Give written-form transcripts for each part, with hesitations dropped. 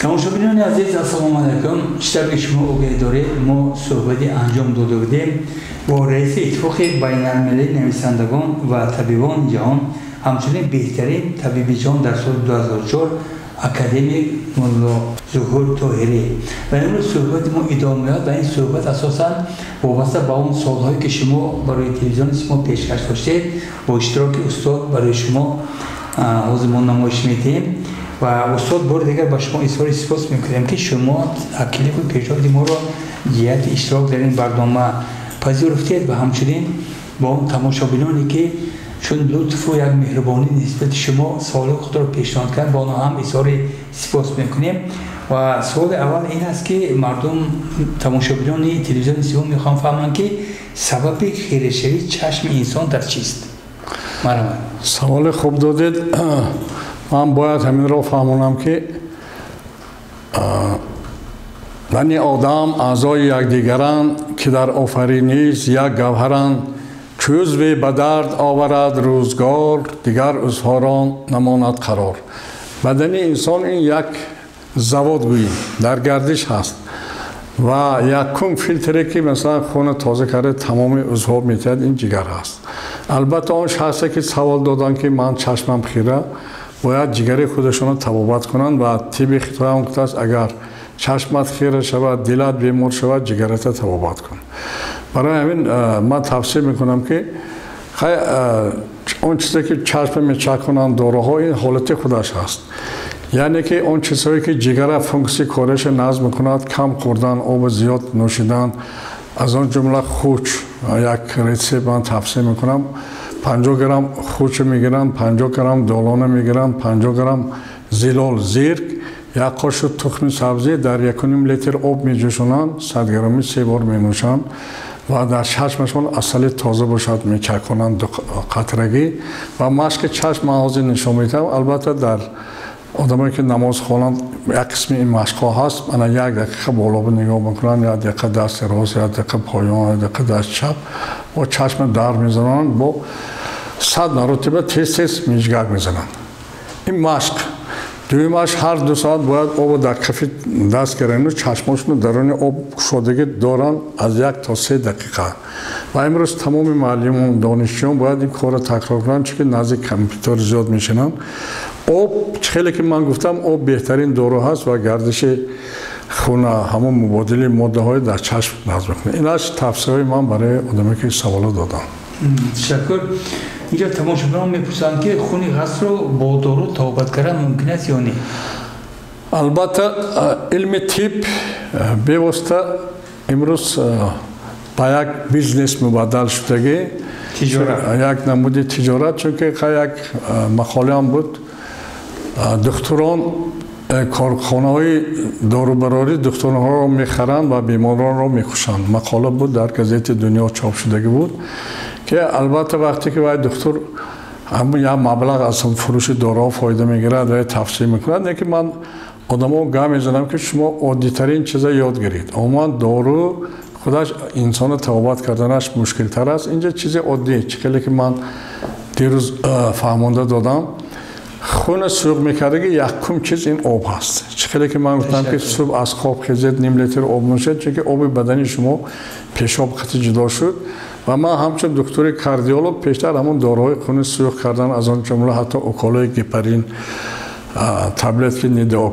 тамошобинони азиз, ассалому алайкум. Штаби шумо огаҳ доред, мо суҳбати анҷом дода будем бо раиси иттифоқи байналмилалии нависандагон ва табибони ҷаҳон, ҳамчунин беҳтарин табибиҷон дар соли 2004 академик мулло Зуҳур Тоҳирӣ. Ва имрӯз суҳбати мо идома меёбад ва ин суҳбат асосан вобаста ба он солҳое ки шумо барои телевизиони шумо пешкаш доштед, бо иштироки устод барои шумо ҳозир мо намоиш медиҳем. ва устод бори дигар ба шумо изҳори сипос мекунем ки шумо таклифу пешниҳоди моро ҷиҳати иштирок дар ин барнома пазируфтед ва ҳамчунин бо он тамошобиноне ки чун лутфу як меҳрубонӣ нисбати шумо суолҳои худро пешниҳод кард, ба онҳо ҳам изҳори сипос мекунем. ва суоли аввал ин аст ки мардум тамошобинони телевизиони севум мехоҳам фаҳманд ки сабаби хирешавии чашми инсон дар чист? Марҳамат. Саволи хуб додед. Ман бояд ҳаминро фаҳмонам ки бани одам аъзои якдигаранд ки дар офариниш як гавҳаранд. Чӯ узви ба дард оварад рӯзгор, дигар узвҳоро намонад қарор. Бадани инсон ин як завод гӯем дар гардиш ҳаст ва якум филтре ки масалан хуни тоза карда тамоми узвҳо метиҳад, ин ҷигар ҳаст. Албатта он шахсе ки савол доданд ки ман чашмам хира, бояд ҷигари худашонро табобат кунанд ва тиби хитоям гуфтааст агар чашмат хира шавад, дилат бемор шавад, ҷигарата табобат кун. Барои ҳамин ман тавсия мекунам ки он чизе ки чашма мечаконанд дороҳо, ин ҳолати худаш ҳаст. яъне ки он чизҳое ки ҷигара функсияи кориша назм мекунад, кам хӯрдан, оби зиёд нӯшидан, аз он ҷумла хуч, як рецепт ман тавсия мекунам. 50 грамм хуч мегиранд, 50 грамм долона мегиранд, 50 грамм зилол зирк, як қошик тухми сабзӣ дар 1.5 литр об меҷӯшонанд, 100 грамми 3 бор менӯшанд ва дар чашмашон асали тоза бошад мечаконанд қатрагӣ ва машқи чашм ман ҳозир нишон медиҳам. Албатта дар одамое ки намоз хонанд як қисми ин машқҳо ҳаст. Ана 1 дақиқа болоби нигоҳ мекунанд, 1 дақиқа дасти рост, 1 дақиқа поён, 1 дақиқа дасти чап, бо чашма дар мезананд, бо 100 маротиба тез миҷгак мезананд. Ин машқ. Дуюмаш ҳар 2 соат бояд обу дар кафи даст гиранд, чашмошону даруни об кушодагӣ доранд аз 1 то 3 дақиқа. Ва имрӯз тамоми муаллимон, донишҷӯён бояд ин корро такрор кунанд, чунки назди компютер зиёд мешинанд. об хеле ки ман гуфтам, об беҳтарин доро ҳаст ва гардиши хуна ҳамон мубодили моддаҳои дар чашм назм мекунад. Инаш тавсияҳои ман барои одаме ки саволо додам. Ташаккур. اینجا تماشاگران میپرسند که خون غص رو با دارو توبت کردن ممکن است یا نه؟ البته علم طب بواسطه امروز با یک بیزنس مبادل شدگی، یک نمود تجارت، چون که یک مقاله هم بود دکتران کارخانه های داروبراری دکتران ها رو میخرند و بیماران رو میکشند. مقاله بود در گزیت دنیا چاپ شدگی بود که البته وقتی که باید دکتر همون یک مبلغ از فروش دارو فایده میگیرد و تفسیر میکند، نه که من آدمو گام میزنم که شما عادی ترین چیزا یاد گیرید. اما دارو خودش انسان توبت کردنش مشکل تر است. اینجا چیز عادی چیزی که من دیروز فهمانده دادم، خون سوق میکردگی یکم چیز این آب هست. چیزی که من گفتم که صبح از خواب خیزید نیم لیتر آب نوشید، چون که آب بدنی شما پیشاب خطی جدا شد. و من همچون دکتر کاردیولوگ پیشتر همون داروهای خون سوخت کردن، از آن جمله حتی اوکالای گیپرین، تابلت که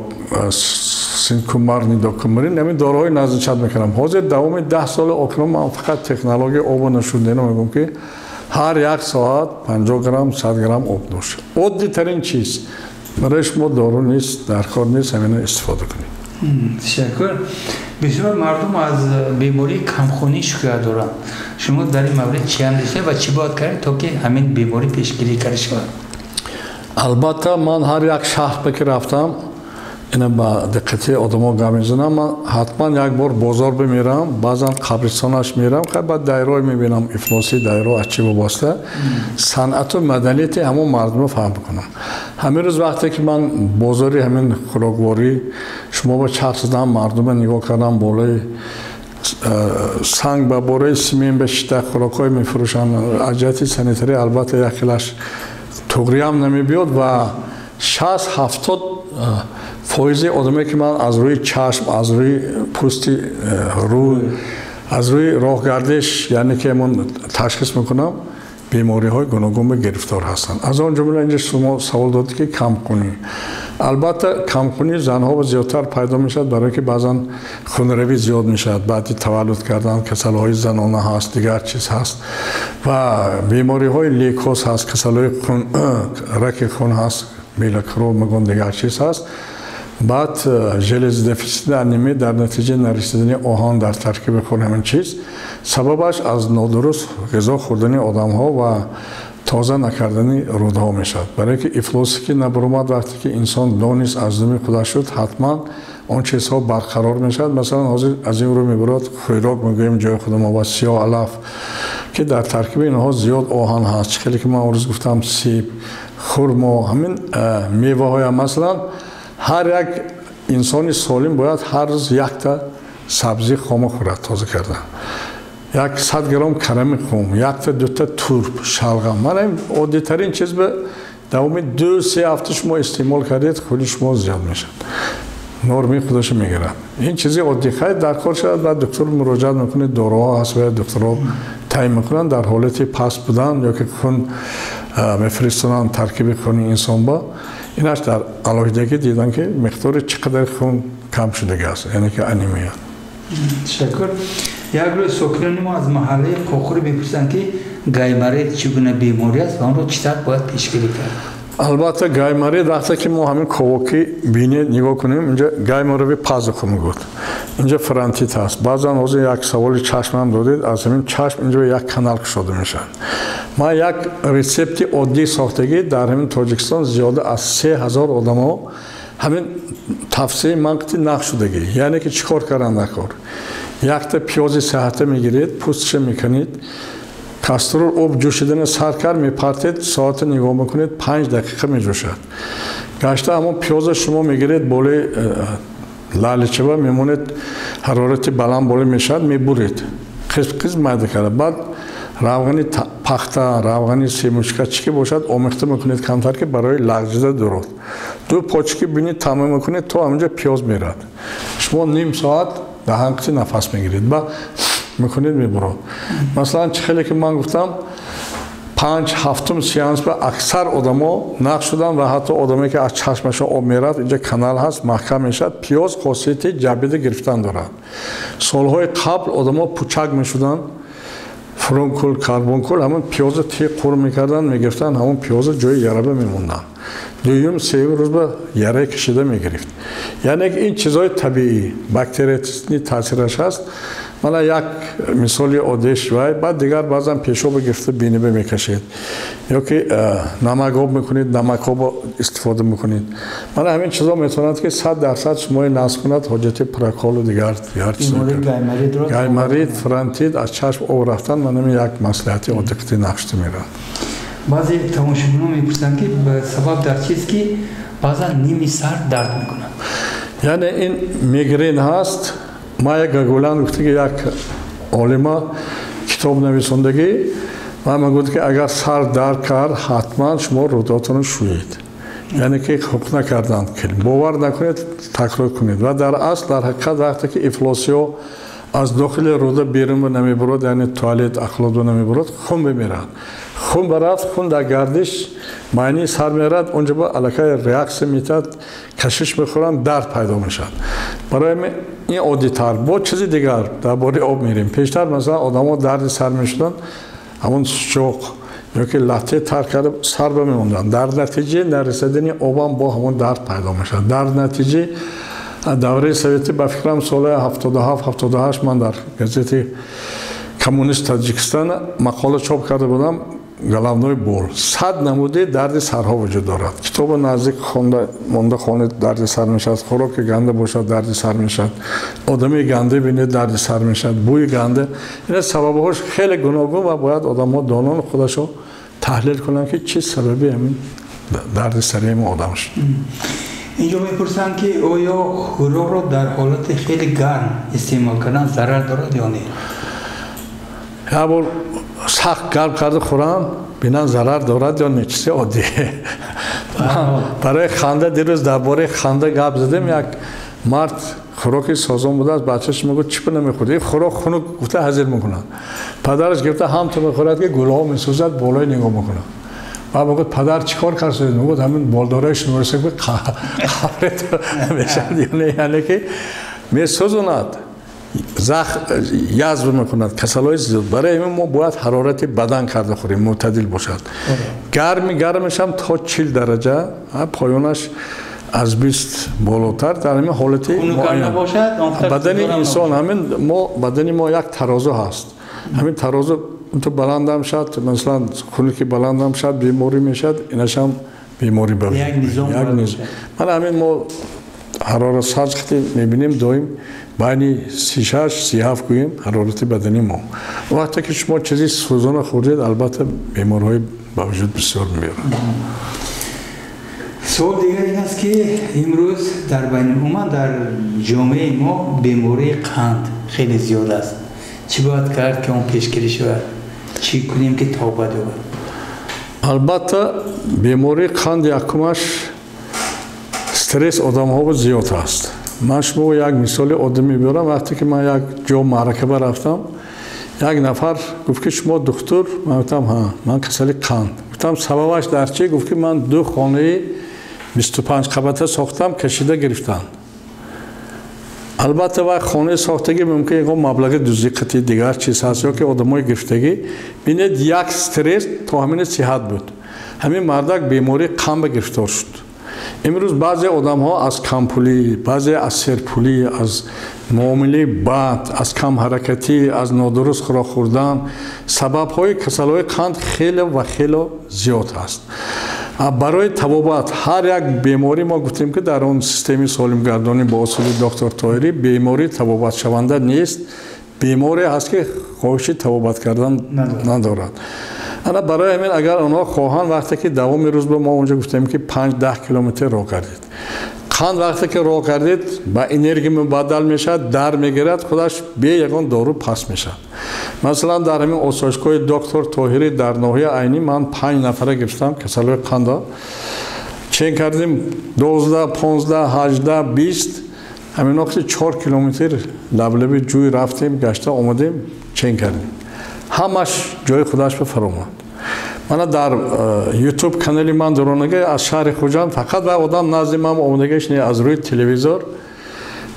سینکومار نیدوکومرین، همین داروهای نزدیکت میکردم. حاضر دوام 10 سال اکنون من فقط تکنولوژی آب نوشیدن میگم که هر 1 ساعت 50 گرم 100 گرم آب نوش. عادی ترین چیز. برای شما دارو نیست، در کار نیست، همین استفاده کنید. تشکر. بسیار مردم از بیماری کمخونی شکایت دارند. شما در این مورد چی اندیشه و چی باید کرد تا که همین بیماری پیشگیری کرده شود؟ البته من هر یک شهر که رفتم اینا با دقتی آدما گام میزنم. من حتما یک بار بازار بمیرم، بعضا قبرستانش میرم، خب بعد دایره میبینم افلاسی دایره اچی وابسته صنعت و مدنیت همون مردم رو فهم کنم. همین روز وقتی که من بازاری همین خوراکواری شما با چرخ زدم مردم نگاه کردم، بالای سنگ با بالای سیمین به شده خوراکای میفروشن. اجهزه سانیتری البته یک کلاش توگری هم نمیبیاد و 60-70 فایزه آدمی که من از روی چشم، از روی پوست روی، از روی راهگردش یعنی که من تشخیص میکنم بیماری های گوناگون به گرفتار هستند. از آن جمله اینجا شما سوال دادید که کمخونی. البته کمخونی زنها و زیادتر پیدا میشد برای که بعضا خونروی زیاد میشد، بعدی تولد کردن، کسل های زنانه هست، دیگر چیز هست و بیماری های لیکوز هست، کسل های رک خون هست، بیلکرو مگون دیگر چیز هست. بعد ژلز دفیسیت انیمی در نتیجه نرسیدن آهن در ترکیب خون همین چیز سببش از نادرست غذا خوردن آدم ها و تازه نکردن رودها می شد. برای که افلاسی که نبرومد وقتی که انسان دانست از دم خدا شد حتما آن چیزها برقرار می شد. مثلا از این رو می برد خوراک میگوییم جای خودم و سیاه علف که در ترکیب اینها زیاد آهن هست. خیلی که من امروز گفتم سیب، خرما، همین میوه های مثلا هر یک انسانی سالم باید هر روز یک تا سبزی خام خورد تازه کردن. 100 گرم کرم خام، یک تا دو تا تورپ، شلغم. من این عادی ترین چیز به دوام 2-3 هفته شما استعمال کردید خودی شما زیاد میشه. نرمی خودش میگیرن. این چیزی عادی خیلی در کار شد بعد دکتر مراجعه میکنه، داروها هست و دکترها تعیین میکنن در حالت پس بودن یا که خون میفرستن ترکیب خون انسان با اینش در علاجدگی دیدن که مقدار چقدر خون کم شده است، یعنی که انیمیا. تشکر. یک روز سکنان ما از محله کوخور میپرسن که گایمرید چگونه بیماری است و آن رو چطور باید پیشگیری کرد؟ البته گایمرید وقتی که ما همین کوکی بینی نگاه کنیم اینجا گایمرید پازخو میگوید. اینجا فرانتیت هست. بعضا از یک سوال چشم هم دادید، از همین چشم اینجا یک کانال شده میشن. ما یک ریسپت عادی ساختگی در همین تاجیکستان زیاده از 3000 آدم ها همین تفسیر منقطی نقش شدگی، یعنی که چیکار کردن نکار. یک تا پیاز صحته میگیرید، پوستش میکنید، کاسترول آب جوشیدن سر کرد میپرتید، ساعت نگاه میکنید 5 دقیقه میجوشد. گشته همون پیاز شما میگیرید بالای لالچه و میمونید حرارت بلند بالا میشد میبورید قسم میده کرده. بعد روغنی پخته، روغنی سیموشکا چی که باشد آمیخته میکنید کمتر که برای لغزیده درست. 2 پاچکی بینید تمام میکنید تا همونجا پیاز میرد. شما نیم ساعت دهانقی نفس میگیرید و میکنید میبرید. مثلا خیلی که من گفتم 5-7 سیانس به اکثر آدما نقش شدن و حتی آدمی که از چشمش آب میرد اینجا کانال هست محکم میشد. پیاز خاصیت جبیده گرفتن دارد. سالهای قبل آدما پوچک میشدن، فرونکول، کاربونکول همون پیاز تیغ قور میکردن میگرفتن، همون پیاز جای یربه میموندن. دویم سوم روز به یره کشیده میگرفت. یعنی این چیزای طبیعی باکتریایی تاثیرش هست. من یک مثالی عادیش و بعد دیگر بعضا پیشاب گرفته بینی به میکشید یا که نمک آب میکنید، نمک آب استفاده میکنید. من همین چیزا میتونند که 100% شما ناس کند حاجت پرکال و دیگر چیزا. گایمرید، فرانتید از چشم آب رفتن من همین یک مصلحتی عادی نقشته میرم. بعضی تماشاگران میپرسن که به سبب در چیز که بعضا نیمی سر درد میکنه. یعنی این میگرین هست. ما یک گلان گفته که یک عالم کتاب نویسندگی و من گفت که اگر سر درد کرد حتما شما روداتون شویید، یعنی که خوب نکردن باور نکنید تکرار کنید. و در اصل در حقیقت وقتی که افلاسیو از داخل روده بیرون نمیبرد، یعنی توالت اخلاق نمیبرد، خون بمیرد. خون برفت، خون در گردش معنی سر میرد، اونجا با علاقه ریاکس میتد، کشش میخورن، درد پیدا میشد. برای این عادی تر با چیزی دیگر درباره آب میریم. پیشتر مثلا آدما درد سر میشدن، همون شوق یا که لطه تر کرده سر بمیوندن، در نتیجه نرسیدن آب با همون درد پیدا میشد. در نتیجه دوره سوویتی به فکرم سال 77-78 من در گزیت کمونیست تاجیکستان مقاله چاپ کرده بودم، گلونوی بول 100 نموده درد سرها وجود دارد. کتاب نزدیک خونده مونده خونده درد سر میشد، خوراک گنده باشد درد سر میشد، آدمی گنده بینید درد سر میشد، بوی گنده. این سببهاش خیلی گوناگون و باید آدم‌ها دانان خودشو تحلیل کنن که چه سببی همین درد سری ما آدم شد. اینجا میپرسن که آیا خوراک رو در حالت خیلی گرم استعمال کردن ضرر دارد یا نه؟ یا بار سخت گرم کرده خورم بینن ضرر دارد یا نه، چیز عادیه. برای خنده دیروز درباره خنده گپ زدیم. یک مرد خوراکی سازون بوده است، بچه‌ش میگه چی نمیخوره، این خوراک خونو گفته حاضر میکنن. پدرش گفته هم تو میخورد که گلها میسوزد، بالای نگاه میکنه. بعد میگه پدر چیکار کردی؟ میگه همین بالدارش نورسه که خبرت میشد، یعنی که میسوزوند، یزب میکند، کسلای زیاد. برای همین ما باید حرارت بدن کرده خوریم، معتدل باشد. گرمش هم تا 40 درجه، پایانش از 20 بالاتر، در همین حالت معین بدن انسان. همین ما بدن ما یک ترازو هست، همین ترازو تو بلندم شد، مثلا خونی که بلندم شد بیماری میشد، اینش هم بیماری بود. یک نظام. من همین ما حرارت سنج وقتی میبینیم دایم بین 36 37 گوییم حرارت بدنی ما. وقتی که شما چیزی سوزان خوردید البته بیماری‌های به وجود بسیار میاد. سوال دیگر این است که امروز در بین عموما در جامعه ما بیماری قند خیلی زیاد است. چی باید کرد که اون پیشگیری شود؟ چی کنیم که توبه دود؟ البته بیماری قند یکمش استرس آدم‌ها زیاد است. من شما یک مثال آدمی بیارم. وقتی که من یک جا معرکه رفتم، یک نفر گفت که شما دکتر؟ من گفتم ها، من کسل قند. گفتم سببش در چی؟ گفت که من 2 خانه 25 قبطه ساختم، کشیده گرفتن. البته وقت خانه ساختگی ممکن یک مبلغ دزدی دیگر چیز هست، یا که آدمای گرفتگی ببینید یک استرس تا همین صحت بود. همین مردک بیماری قند گرفتار شد. امروز بعضی آدم ها از کم پولی، بعضی از سرپولی، از معامله بد، از کم حرکتی، از نادرست خوراک خوردن، سبب های کسل‌های قند خیلی و خیلی زیاد است. برای تبابت هر یک بیماری ما گفتیم که در اون سیستم سالم گردانی با اصول دکتر طاهری بیماری تبابت شونده نیست، بیماری هست که خواهش تبابت کردن ندارد. انا برای همین اگر آنها خواهند وقتی که دوام روز به ما اونجا گفتیم که 5-10 کیلومتر راه کردید، قند وقتی که راه کردید با انرژی مبادل میشد، در میگیرد، خودش به یگان دارو پس میشد. مثلا در همین آسایشگاه دکتر طاهری در ناحیه عینی من 5 نفره گرفتم کسل‌های قند، چین کردیم 12 15 18 20 همین وقت 4 کیلومتر لب جوی رفتیم، گشته آمدیم، چین کردیم، همش جای خودش به فرامد. من در یوتیوب کانالی من درونگی از شهر خوجند فقط و آدم نزد من آمدگیش نه از روی تلویزیون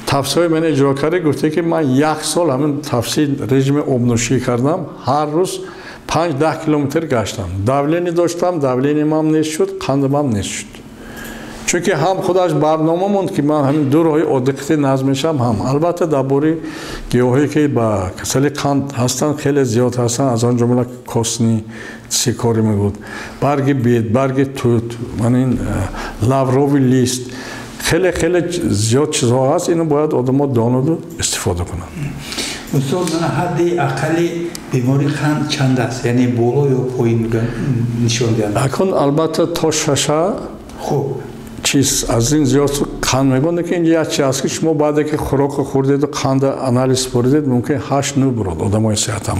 تفسیر من اجرا کرده، گفته که من 1 سال همین تفسیر رژیم آبنوشی کردم، هر روز 5-10 کیلومتر گشتم، داولینی داشتم، داولینیم هم نیست شد، قندم هم نیست شد. چون که هم خودش برنامه موند که من همین 2 راهی عادقتی نظمشم، هم البته درباره گیاهایی که با کسل قند هستن خیلی زیاد هستن، از آن جمله کاسنی سیکاری میگود، برگ بید، برگ توت، من این لاوروی لیست، خیلی زیاد چیزها هست. اینو باید آدم‌ها دانود و استفاده کنن. استاد من حد اقلی بیماری قند چند است؟ یعنی بالا یا پایین نشون میدن؟ اکنون البته تا 6 خوب چیز از این زیاد قند میگن که اینجا چی است که شما بعد که خوراک خوردید و قند آنالیز بردید ممکن 8-9 برود آدمای صحت هم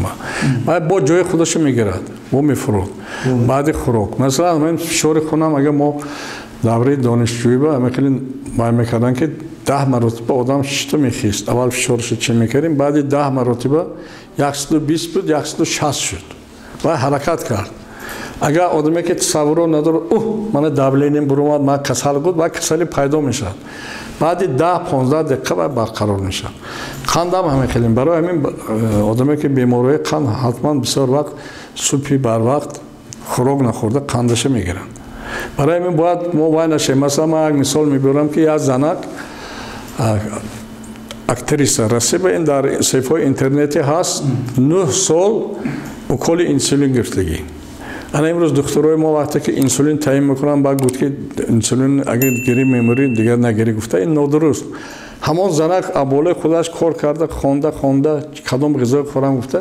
بعد با جای خودش میگیرد و میفرود بعد خوراک. مثلا من فشار خونم اگه ما دوره دانشجویی با همین ما میکردن که 10 مرتبه آدم شیشتا میخیست، اول فشارش چه میکردیم، بعد 10 مرتبه 120 بود 160 شد و حرکت کرد. اگر آدمی که تصور نداره من داولینیم برومد من کسل بود و کسلی پیدا میشد، بعد 10-15 دقیقه برقرار میشد. قند هم همین خیلی برای همین آدمی که بیماری قند حتما بسیار وقت صبحی بر وقت خوراک نخورده قندش میگیرن. برای همین باید ما وای نشیم. مثلا من یک مثال میبرم که یک زنک اکتریس رسیب این در صفحه اینترنتی هست 9 سال اوکول انسولین گرفتگی. انا امروز دکترای ما وقتی که انسولین تعیین میکنن بعد گفت که انسولین اگه گیری میموری دیگر نگیری، گفته این نادرست. همان زنک ابوله خودش کار کرده خونده کدام غذا خورم، گفته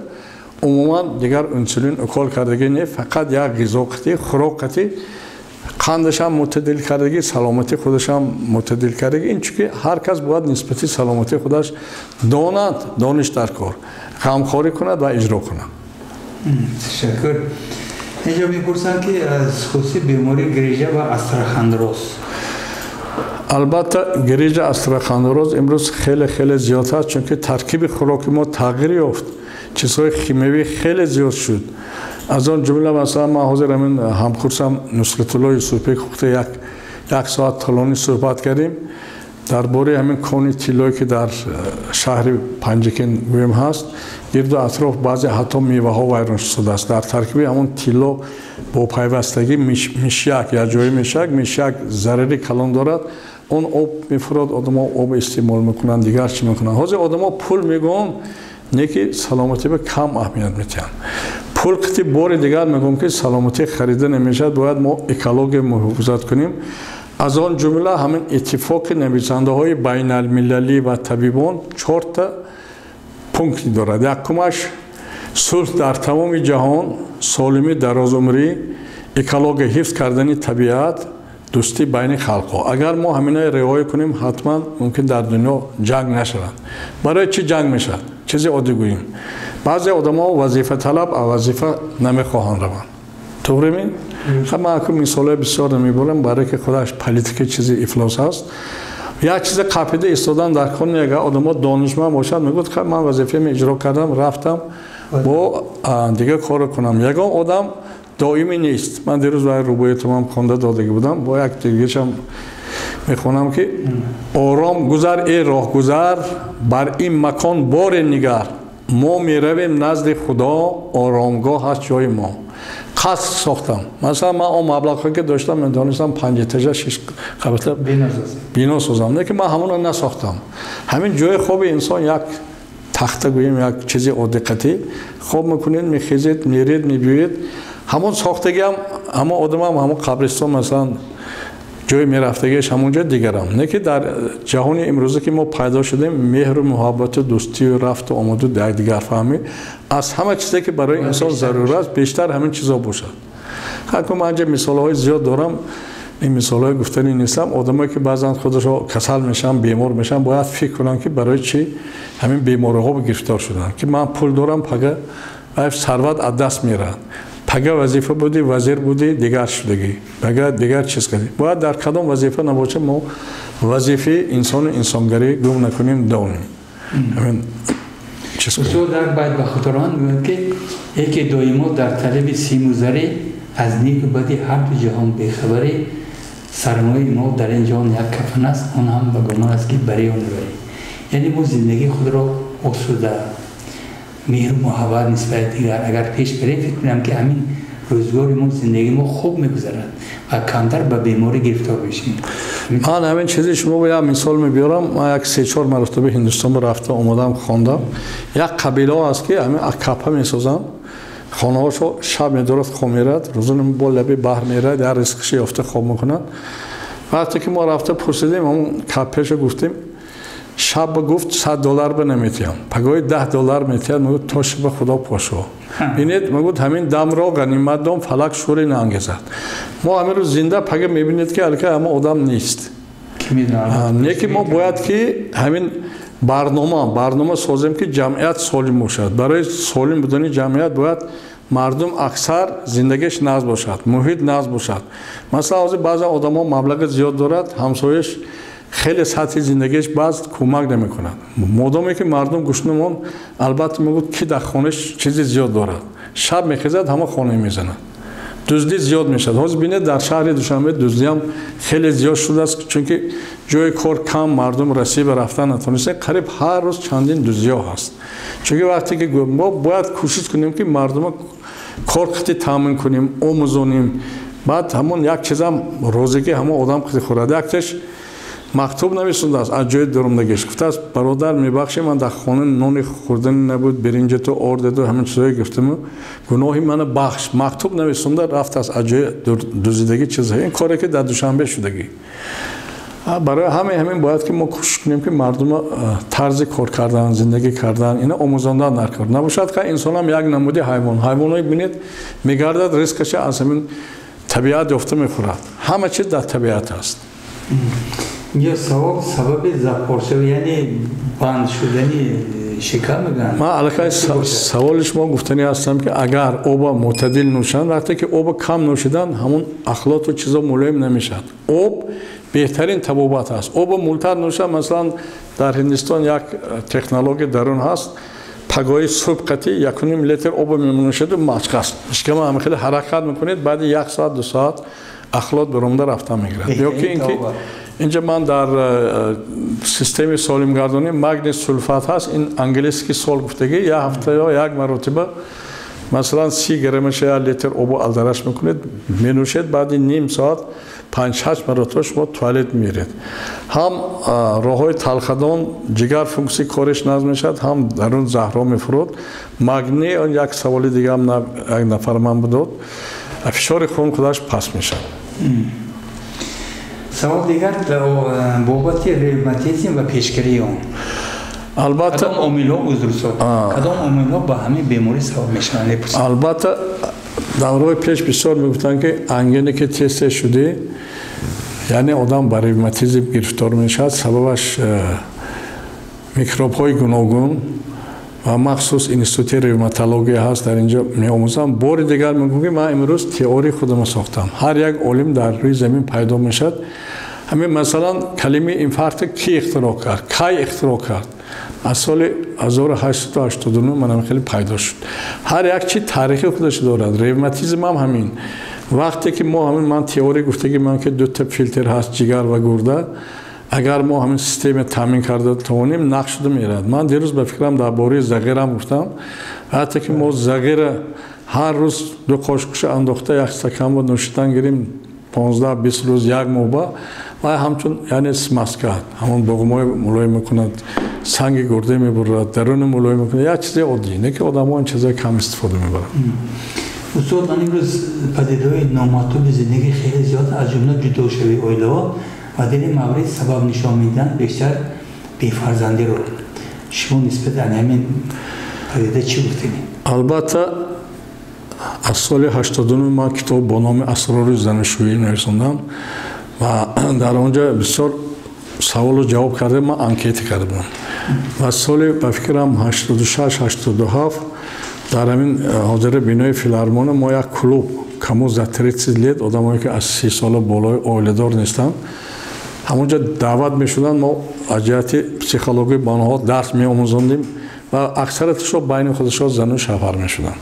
عموما دیگر انسولین اوکول کردگی نه، فقط یک غذا قطعی خوراک قطعی قندش هم معتدل کردگی، سلامتی خودش هم معتدل کردگی. این چون که هر کس باید نسبتی سلامتی خودش دانش در کار همکاری کند و اجرا کند. تشکر. اینجا میپرسن که از خصوصی بیماری گریجه و استراخاندروز. البته گریجه استراخاندروز امروز خیلی زیاد هست، چون که ترکیب خوراک ما تغییر یافت، چیزهای شیمیایی خیلی زیاد شد. از آن جمله مثلا ما حاضر همین همکورسم نصرت الله یوسفی خودت یک ساعت طولانی صحبت کردیم درباره همین کانی طلایی که در شهر پنجکین گویم هست. گرد و اطراف بعضی حتی میوه ها ویران شده است. در ترکیب همون طلا با پیوستگی میشک یا جای میشک ضرری کلان دارد. اون آب میفراد، آدم‌ها آب استعمال میکنن، دیگر چی میکنن. حاضر آدم‌ها پول میگن نه که سلامتی به کم اهمیت میدن. پول قطعی بار دیگر میگم که سلامتی خریده نمیشه، باید ما اکولوژی محافظت کنیم. از آن جمله همین اتفاق نویسنده های بین المللی و طبیبان 4 تا پونکتی دارد. یکمش صلح در تمام جهان، سالمی درازعمری، اکولوژی حفظ کردن طبیعت، دوستی بین خلقها. اگر ما همینا رعایت کنیم حتما ممکن در دنیا جنگ نشود. برای چی جنگ میشد؟ چیزی عادی گوییم. بعضی آدم‌ها وظیفه طلب و وظیفه نمیخواهند روند. طوری می؟ خب من اکنون مثال بسیار نمیبرم برای که خودش پلیتیک چیزی افلاس هست. یک چیز قاپیده ایستادن در خانه اگر آدم‌ها دانشمند باشد میگوید که من وظیفه می اجرا کردم رفتم با دیگه کار کنم. یگان آدم دائمی نیست. من دیروز برای روبویت هم خونده داده بودم با یک دیگه هم میخونم که آرام گذر ای راه گذر بر این مکان بار نگر، ما میرویم نزد خدا آرامگاه هست جای ما. قصد ساختم. مثلا من اون مبلغی که داشتم من دانستم 5 اتاج 6 قبل بنا سازم. نه که من همون رو نساختم. همین جای خوب انسان یک تخته گوییم یک چیزی عادی خوب میکنید، میخیزید، میرید، میبیوید. همون ساختگی هم همون آدم هم همون قبرستان مثلا جای میرفتگیش همونجا دیگرم. نه که در جهان امروزی که ما پیدا شدیم مهر و محبت و دوستی و رفت و آمد و دیگر فهمی از همه چیزی که برای انسان ضروری است بیشتر همین چیزا باشد. حتی من اینجا مثال‌های زیاد دارم، این مثال‌های گفتنی نیستم. آدمایی که بعضا خودشو کسل میشن، بیمار میشن، باید فکر کنن که برای چی همین بیماری‌ها گرفتار شدن. که من پول دارم پگه ثروت از دست میره. پگه وظیفه بودی، وزیر بودی، دیگر شدگی. پگه دیگر چیز کردی. باید در کدام وظیفه نباشه ما وظیفه انسان و انسانگری گم نکنیم دونیم. همین چیز کنیم. اصول در باید به خاطران میگوید که یکی دائما در طلب سیموزری از نیک و بدی هر دو جهان بیخبری، سرمایه ما در این جهان یک کفن است، اون هم به گمان است که بری اون بری. یعنی ما زندگی خود را آسوده مهر و محبت نسبت دیگر اگر پیش بریم فکر کنم که همین روزگار ما زندگی ما خوب میگذرد و کمتر به بیماری گرفتار بشیم. من همین چیزی شما به یک مثال میبیارم. من یک 3-4 مرتبه هندوستان رفتم اومدم خواندم. یک قبیله است که همین اکاپا میسازن، خانه هاشو شب میدارد خواب میرد، روزانه با لبه بحر میرد، در رزقش یافته خواب میکنن. وقتی که ما رفته پرسیدیم همون کپش گفتیم شب گفت $100 به نمیتیم، پگاهی $10 میتید. میگفت تو شب خدا پاشو. ببینید میگفت همین دم را غنیمت دام فلک شوری نانگیزد. ما همین رو زنده پگه میبینید که الکه اما آدم نیست. نه که ما باید که همین برنامه سازیم که جمعیت سالم باشد. برای سالم بودن جمعیت باید مردم اکثر زندگیش نظم باشد، محیط نظم باشد. مثلا بعضی آدم‌ها مبلغ زیاد دارد، همسایش خیلی سطح زندگیش باز کمک نمی‌کند. مادامی که مردم گشنمون البته میگوید که در خانهش چیزی زیاد دارد، شب میخیزد همه خانه میزند، دزدی زیاد میشد. حاضر بینید در شهر دوشنبه دزدی هم خیلی زیاد شده است، چون که جای کار کم، مردم رسید به رفتن نتونسته. قریب هر روز چندین دزدی هست. چون که وقتی که ما باید کوشش کنیم که مردم کار خطی تامین کنیم، آموزونیم. بعد همون یک چیزم روزی که همه آدم خطی خورده اکتش مکتوب نویسنده است از جای درمدگیش گفته است برادر میبخشی من در خانه نون خوردن نبود، برنج تو آرد تو همین چیزایی گفتم، گناهی من بخش. مکتوب نویسنده رفت از جای دزدیدگی چیزایی. این کاری که در دوشنبه شدگی. برای همین باید که ما کوشش کنیم که مردم طرز کار کردن، زندگی کردن اینا آموزاندن نکنند. نباشد که انسان هم یک نمودی حیوانایی ببینید میگردد ریسکش از همین طبیعت یافته میخورد. همه چیز در طبیعت است. یا سبب زپارشو یعنی بند شدنی شکر میگن. من علاقه سوال شما گفتنی هستم که اگر آب معتدل نوشن وقتی که آب کم نوشیدن همون اخلاط و چیزا ملایم نمیشد. آب بهترین طبابت است. آب مولتر نوشن مثلا در هندوستان یک تکنولوژی درون هست پگاه صبح قطعی 1.5 لیتر آب میمونشد و مشق است. شما هم خیلی حرکت میکنید بعد 1 ساعت 2 ساعت اخلاط برونده رفته میگیرد. یا که اینجا من در سیستم سالم گردانی مگنیز سولفات هست این انگلیسی سال گفتگی یک هفته یا یک مرتبه مثلا 30 گرمش یا لیتر آب الدرش میکنید مینوشید بعد نیم ساعت 5-8 مرتبه شما توالت میرید. هم راههای تلخدان جگر فونکسی کارش نظم میشد هم درون زهرا میفرود. مگنی اون یک سوال دیگه هم یک نفر من بود فشار خون خودش پس میشد. سوال دیگر بابت ریوماتیسم و پیشگیری اون. البته کدام عامل‌ها کدام عامل‌ها با همین بیماری سبب میشن؟ البته دورهای پیش بسیار میگفتن که انگینی که تست شده یعنی آدم با ریوماتیسم گرفتار میشد سببش میکروب های گوناگون و مخصوص اینستیتوت ریوماتولوژی هست در اینجا میآموزم. بار دیگر میگم که من امروز تئوری خودم ساختم. هر یک عالم در روی زمین پیدا میشد. همین مثلا کلمه اینفارکت کی اختراع کرد؟ کی اختراع کرد؟ از سال 1889 من خیلی پیدا شد. هر یک چی تاریخی خودش دارد. ریوماتیسم هم همین. وقتی که ما همین من تئوری گفتگی من که 2 تا فیلتر هست جگر و گرده اگر ما همین سیستم تامین کرده توانیم نقش شده میرد. من دیروز به فکرم درباره زغیرم گفتم حتی که ما زغیر هر روز 2 قاشقش انداخته یک استکان با نوشیدن گیریم 15-20 روز یک موبا و همچون یعنی مسکات همون بغمای ملایم میکند سنگ گرده میبرد درون ملایم میکند یک چیز عادی نه که آدم ها این چیزای کم استفاده میبرن. استاد من امروز پدیده‌های نامطلوب زندگی خیلی زیاد از جمله جداشوی عائله‌ها و در این مورد سبب نشان میدن بیشتر بی‌فرزندی رو شما نسبت به همین پدیده چی گفتید؟ البته از سال 89 ما کتاب با نام اسرار زناشویی نوشتم و در آنجا بسیار سوال و جواب کرده من انکیت کردم و سال به فکرم 86-87 در همین حاضر بینای فیلارمون ما یک کلوب کموز در 30 لیت آدمایی که از 30 سال بالای عائله‌دار نیستن همونجا دعوت میشدن ما از جهت پسیخولوژی با آنها درس میآموزاندیم و اکثرتش بین خودشون زن و شوهر میشدن.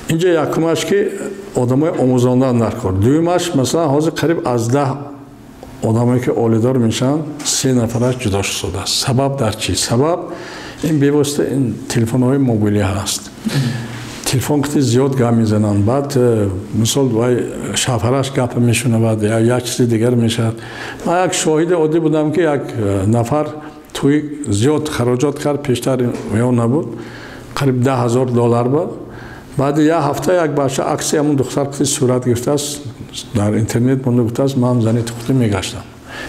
اینجا یکمش که آدمای آموزاندن در کار. دومش مثلا حاضر قریب از 10 آدمایی که عائله‌دار میشن 3 نفرش جدا شده است. سبب در چی؟ سبب این بیواسطه این تلفن‌های موبیلی هست. تلفن که زیاد گپ میزنن بعد مثلا وای شوهرش گپ میشونه بعد یا یک چیز دیگر میشه. من یک شاهد عادی بودم که یک نفر توی زیاد خراجات کرد پیشتر میان نبود قریب $10,000 بود. بعد یک هفته یک بچه عکس همون دختر که صورت گرفته است در اینترنت مونده گفته است من زنی تختی میگشتم.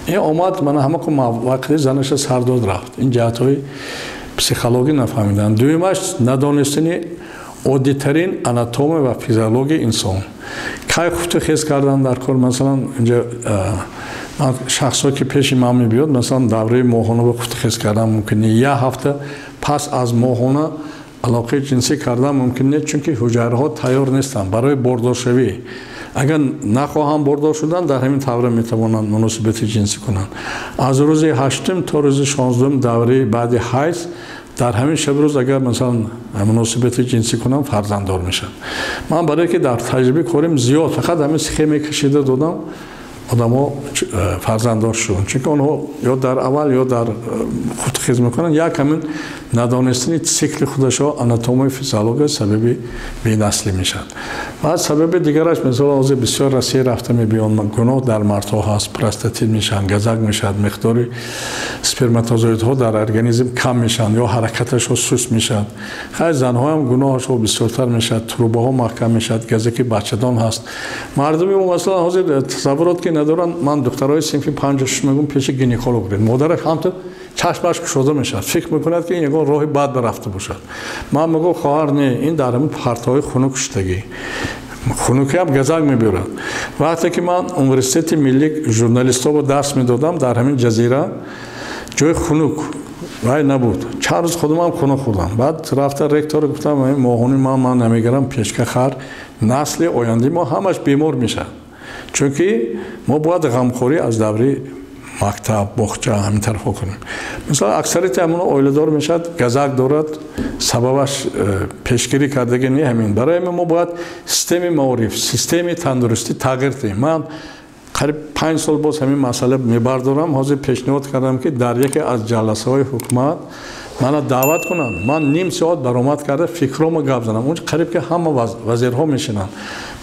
این آمد من همه که وقتی زنش سر داد رفت. این جهت‌های پسیخولوژی نفهمیدن. دومش ندانستنی عادی‌ترین آناتومی و فیزیولوژی انسان. کی خفت خیز کردن در کار مثلا اینجا شخصایی که پیش من میبیاد مثلا دوره ماهانه به خفت خیز کردن ممکنه یک هفته پس از ماهانه علاقه جنسی کردن ممکنه چون که حجره ها تیار نیستن برای برداشتنی. اگر نخواهم برداشت شدن در همین دوره میتوانند مناسبت جنسی کنند. از روز 8 تا روز 16 دوره بعد حیض در همین شب روز اگر مثلا مناسبت جنسی کنم فرزنددار میشن. من برای که در تجربه کاریم زیاد فقط همین سخیمی کشیده دادم آدم‌ها فرزنددار شدن چون که آنها یا در اول یا در خودخیز میکنن یا همین ندانستن سیکل خودشا آناتومی فیزیولوژی سبب بی‌نسلی میشن. و سبب دیگرش مثلا از بسیار رسی رفته میبینن گناه در مردها هست پروستاتیت میشن گزک میشد مقدار اسپرماتوزویدها در ارگانیسم کم میشن یا حرکتش ها سست میشد. خیلی زنها هم گناهش ها بسیارتر میشد تروبه ها محکم میشد گزک بچه‌دان هست. مردمی مثلا حاضر تصورات که ندارن من دخترای صنف 5-6 میگم پیش گینکولوگ برید مادرش هم تو چشمش کشوده میشد فکر میکند که این یگان راه بد برفته باشد. من میگم خواهر نه این در همین پرتهای خنک شدگی خنکی هم گزک میبرد. وقتی که من یونیورسیته ملی ژورنالیستا با درس میدادم در همین جزیره جای خنک وای نبود. چند روز خودم هم خونه خوردم. بعد رفتم رکتور گفتم ماهونی من نمیگیرم پیشکه خر نسل آینده ما همش بیمار میشه. چون که ما باید غمخوری از دوره مکتب باغچه همین طرفا کنیم. مثلا اکثریت همون اویلدار میشد گزک دارد سببش پیشگیری کردگی نه همین. برای ما باید سیستم معارف سیستم تندرستی تغییر دهیم. من قریب 5 سال باز همین مسئله میبردارم. حاضر پیشنهاد کردم که در یکی از جلسه های حکومت منو دعوت کنن. من نیم ساعت برآمد کرده فکرامو گپ زدم. اونجا قریب که همه وزیرها میشینن.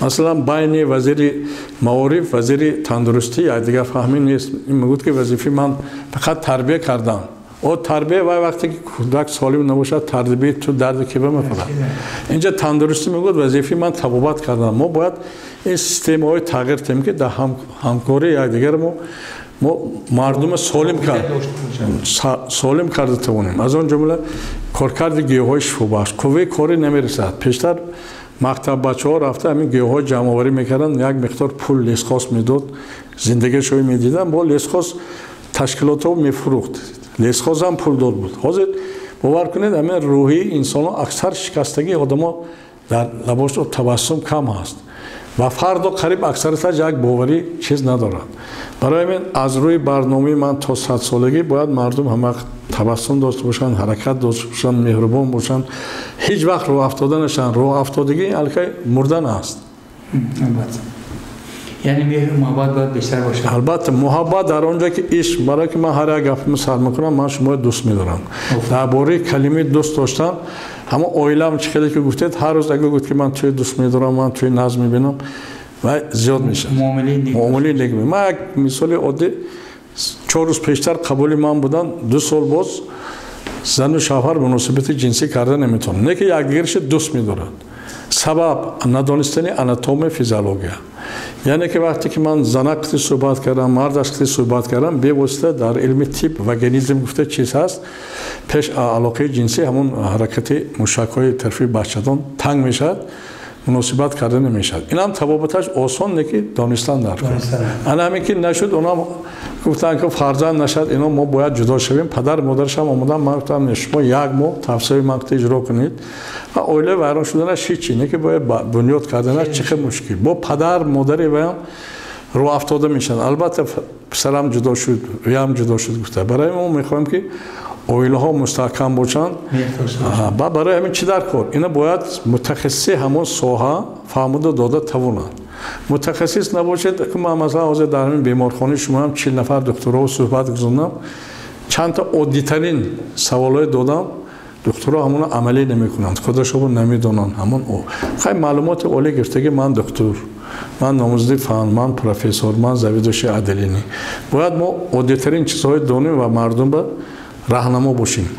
مثلا بین وزیر معارف وزیر تندرستی یا دیگه فهمی نیست. این میگه که وظیفه من فقط تربیه کردم. او تربیه وقتی که کودک سالم نباشه تربیت تو درد کی میخوره. اینجا تندرستی میگه وظیفه من طبابت کردم. ما باید این سیستم های تغییر دهیم که در همکاری یکدیگر ما مردم سالم کرده توانیم. از اون جمله کارکرد گیاهای شفابخش کوه کاری نمیرسد. پیشتر مکتب بچه‌ها رفته همین گیاهای جمع‌آوری میکردن یک مقدار پول لسخاس میداد زندگیشو میدیدن با لسخاس تشکیلاتو میفروخت. لسخاس هم پول داد بود. حاضر باور کنید همین روحی انسان‌ها اکثر شکستگی آدم‌ها در لباس و تبسم کم هست. و فرد قریب اکثرش یک باوری چیز ندارند. برای من از روی برنامه من تا 100 سالگی باید مردم همه تبسم داشته باشند، حرکت داشته باشند، مهربان باشند. هیچ وقت راه افتاده نشن. راه افتادگی البته مردن است. البته یعنی مهر محبت باید بیشتر باشه. البته محبت در اونجا که عشق. برای که من هر یک گپ سر میکنم من شما دوست میدارم. درباره کلمه دوست داشتن همه اویلم چقدر که گفتید هر روز اگه گفت که من توی دوست میدارم من توی ناز میبینم و زیاد میشه. معامله نگم. من یک مثال عادی 4 روز پیشتر قبول من بودن 2 سال باز زن و شوهر مناسبت جنسی کرده نمیتونن. نه که یکدیگرش دوست میدارن. سبب ندانستن آناتومی فیزیولوژی. یعنی که وقتی که من زنک صحبت کردم مرد صحبت کردم به واسطه در علم طب و گنیزم گفته چیز هست پیش علاقه جنسی همون حرکت موشک‌های طرفی بچه‌دان تنگ میشد مناسبت کرده نمیشد. این هم طبابتش آسان نه که دانستن در کار. انا همین که نشد اونا گفتن که فرزند نشد اینا ما باید جدا شویم. پدر مادرش هم اومدن من گفتم شما یک ماه تفسیر مقطع اجرا کنید و اوله ویران شدنش هیچی نه که باید بنیاد کردنش چه مشکل با پدر مادر و هم رو افتاده میشن. البته پسرم جدا شد و هم جدا شد گفته. برای ما میخوایم که اویله ها مستحکم باشند. برای همین چی در کار اینا باید متخصص همون ساحه فهمیده داده توانند. متخصص نباشد که من مثلا حاضر در همین بیمارخانه شما هم 40 نفر دکترها صحبت گذاشتم چند تا عادی‌ترین سوالای دادم دکترها همون عملی نمی‌کنند خودشون نمی‌دونن همون خیلی معلومات عالی گرفتگی من دکتر من نامزد فن من پروفسور من زویدوش عدلینی باید ما عادی‌ترین چیزهای دانیم و مردم به راهنما باشیم.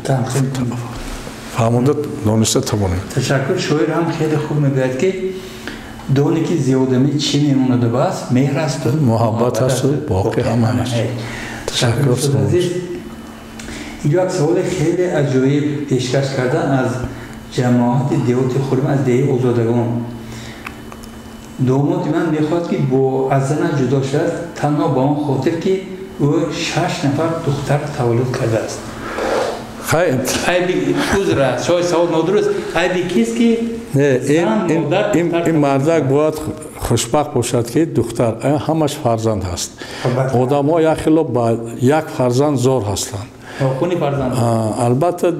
فهمیده دانسته توانیم. تشکر. شاعر هم خیلی خوب میگوید که دونی که زیادمی چی میمونه بس مهر است و محبت است و باقی هم هست. تشکر. اینجا یک سوال خیلی عجایب پیشکش کردن از جماعت دیوت خورم از دیه آزادگان. داماد من میخواد که با از زن جدا شد تنها با اون خاطر که او 6 نفر دختر تولد کرده است. خیلی ایبی عذر شاید سوال نادرست ایبی کیست که این مردک باید خوشبخت باشد که دختر همش فرزند هست. آدم ها یک خیلی با یک فرزند زار هستند. خونی فرزند. البته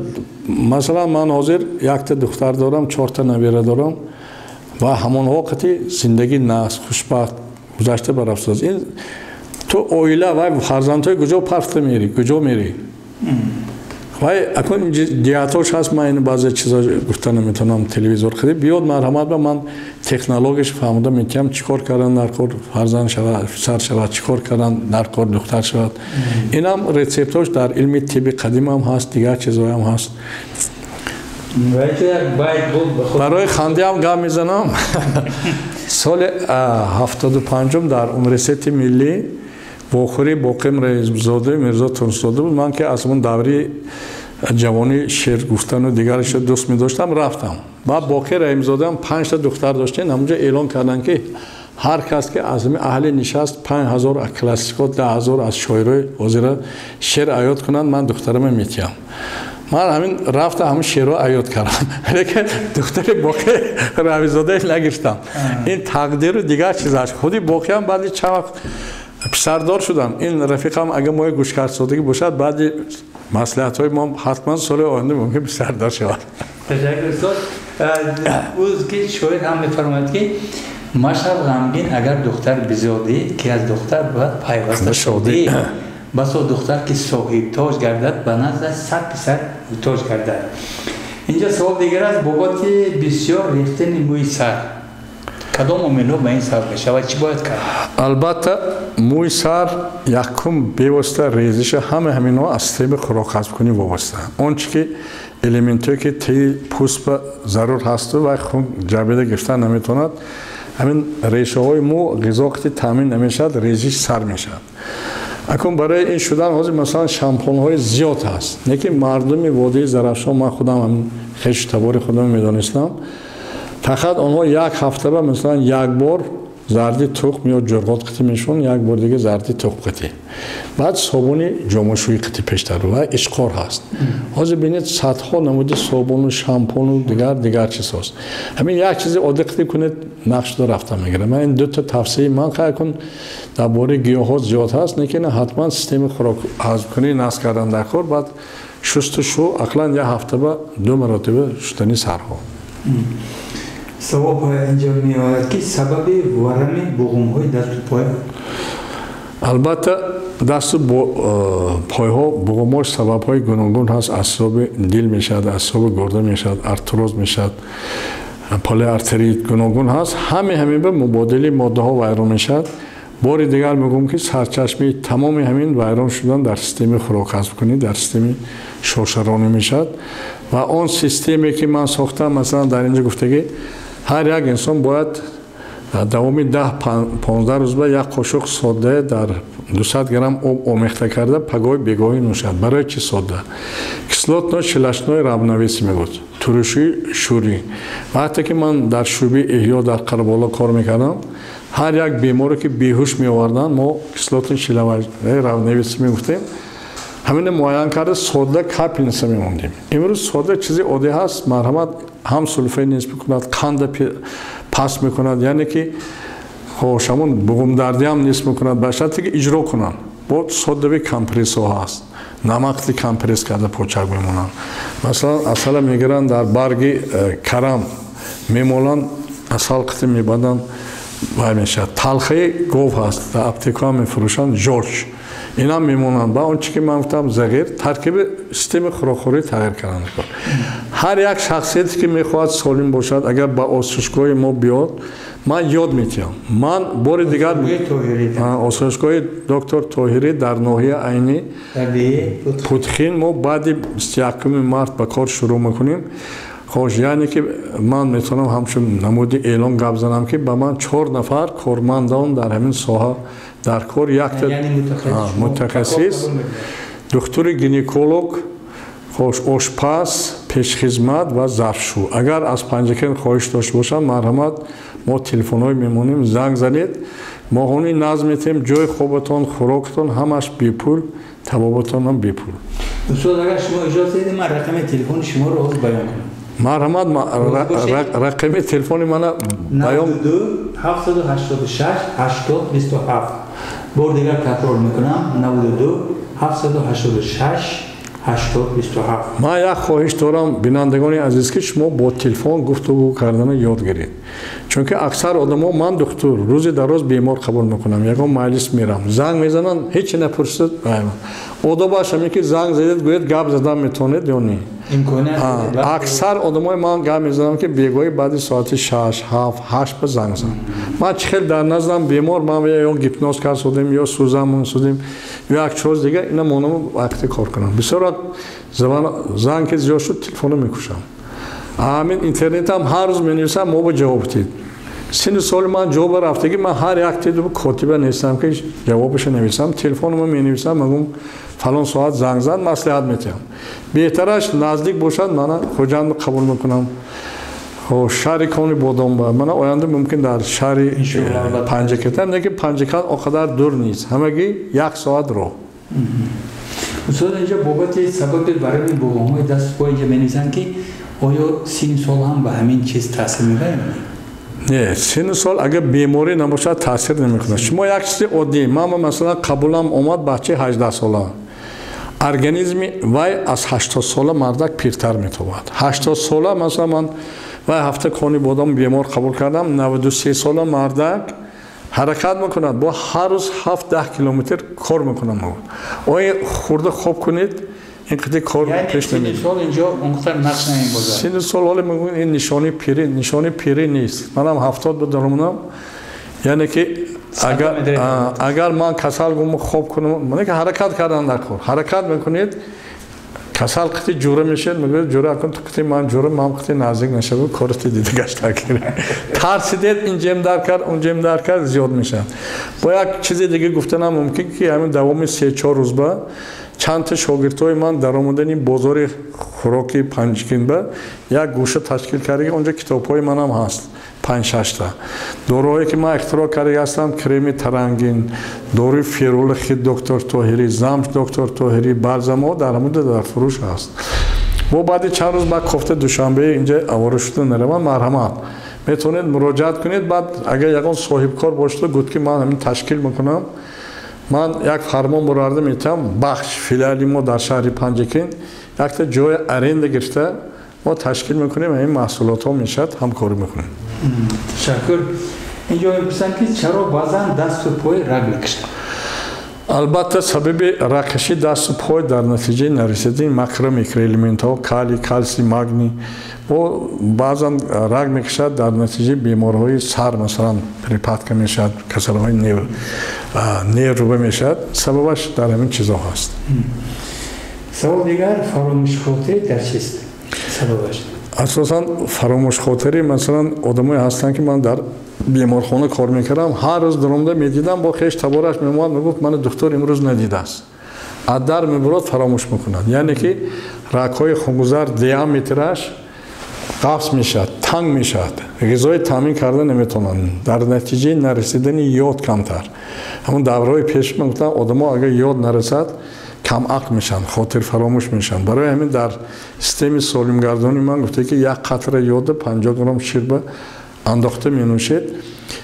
مثلا من حاضر یک تا دختر دارم 4 تا نویره دارم و همون وقتی زندگی ناس خوشبخت گذشته برافزاز. این تو اویله و فرزندهای کجا پرت میری کجا میری وای اکنون دیاتوش هست من این بعضی چیزا گفتن نمیتونم تلویزیون خرید بیاد مرحمت به من تکنولوژیش فهمیده میکنم چیکار کردن در کار فرزند شود سر شود چیکار کردن در کار دختر شود. اینم رسپتوش در علم طب قدیم هم هست دیگر چیزا هم هست. برای خنده هم گام میزنم. سال 75 در یونیورسیته ملی بخوری باقیم رئیس‌زاده میرزا تونس‌زاده بود. من که از اون دوره جوانی شعر گفتن و دیگرش دوست می داشتم رفتم. بعد باقی رئیس‌زاده هم 5 تا دختر داشتن. همونجا اعلان کردن که هر کس که از اهل نشست 5000 از کلاسیکو 10000 از شاعرای حاضر شعر عیاد کنند من دخترم میتیم من همین رفته همین شعر رو عیاد کردم لیکن دختر باقی رویزاده نگرفتم این تقدیر دیگر چیز است خودی باقی هم بعدی چند وقت پسردار شدم این رفیقم اگه ما گوشکار سادگی باشد بعدی مصلحت های ما حتما سال آینده ممکن پسردار شود تشکر استاد اوز که شاید هم میفرماید که مشهد غمگین اگر دختر بزیادی که از دختر باید پیوسته شدی بس دختر که صاحب تاج گردد به نزد 100 پسر تاج گردد اینجا سوال دیگر است بابت بسیار ریختن موی سر کدام عامل‌ها به این سبب میشه و چی باید کرد؟ البته موی سر یکم بیوسته ریزش همینا از سیستم خوراک هضم‌کنی وابسته اون که الیمنتی که تی پوست به ضرور هست و خون جابیده گرفتن نمیتوند همین ریشه های مو غذا وقتی تامین نمیشد ریزش سر میشد اکنون برای این شدن حاضر مثلا شامپون های زیاد هست نه که مردم وادی زرافشان من خودم هم خیلی تبار خودم میدونستم فقط آنها یک هفته با مثلا یک بار زردی تخم یا جرقات قطی میشون یک بار دیگه زردی تخم قطی بعد صابون جامشویی قطی پیشتر رو و اشقار هست حاضر بینید صدها نمود صابون و شامپون و دیگر چیز هست همین یک چیزی عادی قطی کنید نقش دار رفتن میگیره من این دو تا توصیه من خواهی کن در باره گیاه ها زیاد هست لیکن حتما سیستم خوراک هضم کنی نصب کردن در کار بعد شستشو اقلا یک هفته با 2 مرتبه شستنی سرها سواب اینجا می آید که سبب ورم بغم های دست و پای البته دست و پای ها بغم های سبب های گوناگون هست اعصاب دل میشد اعصاب گرده میشد ارتروز میشد پلی ارتریت گوناگون هست همین به مبادله ماده ها ویران میشد بار دیگر میگم که سرچشمه تمام همین ویران شدن در سیستم خوراک هضم کنی در سیستم شوشرانی میشد و اون سیستمی که من ساختم مثلا در اینجا گفتگی هر یک انسان باید دوامی 10-15 روز به یک قاشق ساده در 200 گرم آب آمیخته کرده پگاه بیگاهی نوشد برای چی ساده کسلات نوع چلشنوی ربنویسی میگود ترشی شوری وقتی که من در شعبه احیا در قربالا کار میکردم هر یک بیماری که بیهوش میآوردن ما کسلات چلشنوی ربنویسی میگفتیم همین معاین کرده ساده کپینسه میموندیم امروز ساده چیزی عادی هست مرحمت هم سولفی نیست میکند قند پس میکند یعنی که خوشمون بغم دردی هم نیست میکند به شرطی که اجرا کنن با ساده کمپرس ها هست نمکتی کمپرس کرده پوچک میمونن مثلا اصلا میگیرن در برگ کرم میمولن اصل قطعی میبادن و میشه تلخی گوف هست در اپتیکا میفروشن جورج این هم میمونن با اون چی که من گفتم زغیر ترکیب سیستم خوراکخوری تغییر کردن هر یک شخصیتی که میخواد سالم باشد اگر با آسایشگاه ما بیاد من یاد میتیم من بار دیگر آسایشگاه دکتر طاهری در ناحیه عینی پوتخین ما بعد 21 مارس به کار شروع میکنیم خوش یعنی که من میتونم همچون نمودی اعلان گپ زنم که به من 4 نفر کارمندان در همین ساحه در کار یک متخصص دکتر گینکولوگ خوش آشپز پیشخدمت و ظرفشو اگر از پنجکن خواهش داشته باشم مرحمت ما تلفن‌های میمونیم زنگ زنید ماهانی نظم میتیم جای خوابتون خوراکتون همش بی پول طبابتون هم بی پول استاد اگر شما اجازه بدید من رقم تلفن شما رو بیان کنم مرحمت رقم تلفن من بیان 92 786 80 27 بار دیگر تکرار میکنم 92 786 80 27 ما یک خواهش دارم بینندگان عزیز که شما با تلفن گفتگو کردن یاد گیرید چون که اکثر آدما من دکتر روزی دراز بیمار قبول میکنم یکم مجلس میرم زنگ میزنن هیچ نپرسید اودا باشه که زنگ زدید گوید گپ زدن میتونید یا نه اکثر آدمای من گپ میزنم که بیگاهی بعد ساعت 6 7 8 به زنگ زدن من چخیل در نظرم بیمار من یا گیپنوز کار شدیم یا سوزمون شدیم یا یک چیز دیگه اینا مونم وقتی کار کنم بسیار زبان زنگ که زیاد شد تلفن میکشم همین اینترنت هم هر روز مینویسم ما به جواب بدید سن سال من جواب رفتگی من هر یک تیدو کاتبه نیستم که جوابش نویسم تلفنم مینویسم میگم فلان ساعت زنگ زد مصلحت میتونم بهترش نزدیک باشد من خودم قبول میکنم خب شهر کانی بودم با من آینده ممکن در شهر پنجکتن نه که پنجکت آنقدر دور نیست همگی 1 ساعت رو استاد اینجا بابت سبب برای بابامای دست پای اینجا بنویسن که آیا سن سال هم به همین چیز تاثیر میکنه؟ نه سن سال اگه بیماری نباشه تاثیر نمیکنه شما یک چیز عادی من مثلا قبولم اومد بچه 18 ساله ارگانیسم وای از 80 ساله مردک پیرتر میتواند 80 ساله مثلا من وای هفته کانی بودم بیمار قبول کردم 93 ساله مردک حرکت میکند با هر روز 7-10 کیلومتر کار میکنم آیا خورده خوب کنید این قضیه کار پیش نمیره. یعنی سال اینجا اونقدر نقش نمی‌گذاره. سن سال حالا میگن این نشانه پیری نیست. منم 70 بدرمونم. یعنی که اگر من کسل گم خوب کنم من که حرکت کردن نکن. حرکت میکنید کسل قطعی جوره میشه میگه جوره کن تو قطعی من جوره من قطعی نزدیک نشه کارت دیده گشت نکنه. ترسیدید این جیم در کرد اون جیم در کرد زیاد میشه. با یک چیز دیگه گفتنم ممکن که همین دوام 3-4 روز با چند تا شاگردای من در آمدن بازار خوراکی پنجکین یک گوشه تشکیل کرده اونجا کتاب‌های منم هست 5-6 تا داروهایی که من اختراع کرده هستم کرم ترنگین داروی فیرول خید دکتر طاهری زمش دکتر طاهری بلزما در مورد در فروش هست و بعد چند روز بعد کوفته دوشنبه اینجا آواره شده نروان مرحمت میتونید مراجعت کنید بعد اگر یگان صاحب کار باشه گفت که من همین تشکیل میکنم من یک فرمان برآورده میتونم بخش فیلالی ما در شهر پنجکین یک تا جای ارنده گرفته ما تشکیل میکنیم این محصولات ها میشد همکاری میکنیم. تشکر. اینجا میپرسن که چرا بعضا دست و پای رگ میکشن؟ البته سبب رگکشی دست و پای در نتیجه نرسیدن ماکرو میکروالمنت ها کالی کلسیم مگنی و بعضا رگ میکشد در نتیجه بیماری‌های سر مثلا پریپاتیک میشد کسرهای نیر میشد سببش در همین چیزا هست. سوال دیگر فراموش خاطری در چیست سببش؟ اساسا فراموش خاطری مثلا آدمایی هستن که من در بیمارخانه کار میکردم هر روز درآمده میدیدم با خیش تبارش میومد میگفت من دکتر امروز ندیده است ادر میبرد فراموش میکند یعنی که رگ‌های خونگذر دیامترش قفس میشد تنگ میشد غذای تامین کرده نمیتونن در نتیجه نرسیدن یاد کمتر همون دورهای پیش میگفتن آدما اگه یاد نرسد کم عقل میشن خاطر فراموش میشن برای همین در سیستم سالم گردانی من گفته که یک قطره یاد 50 گرم شیر انداخته می نوشید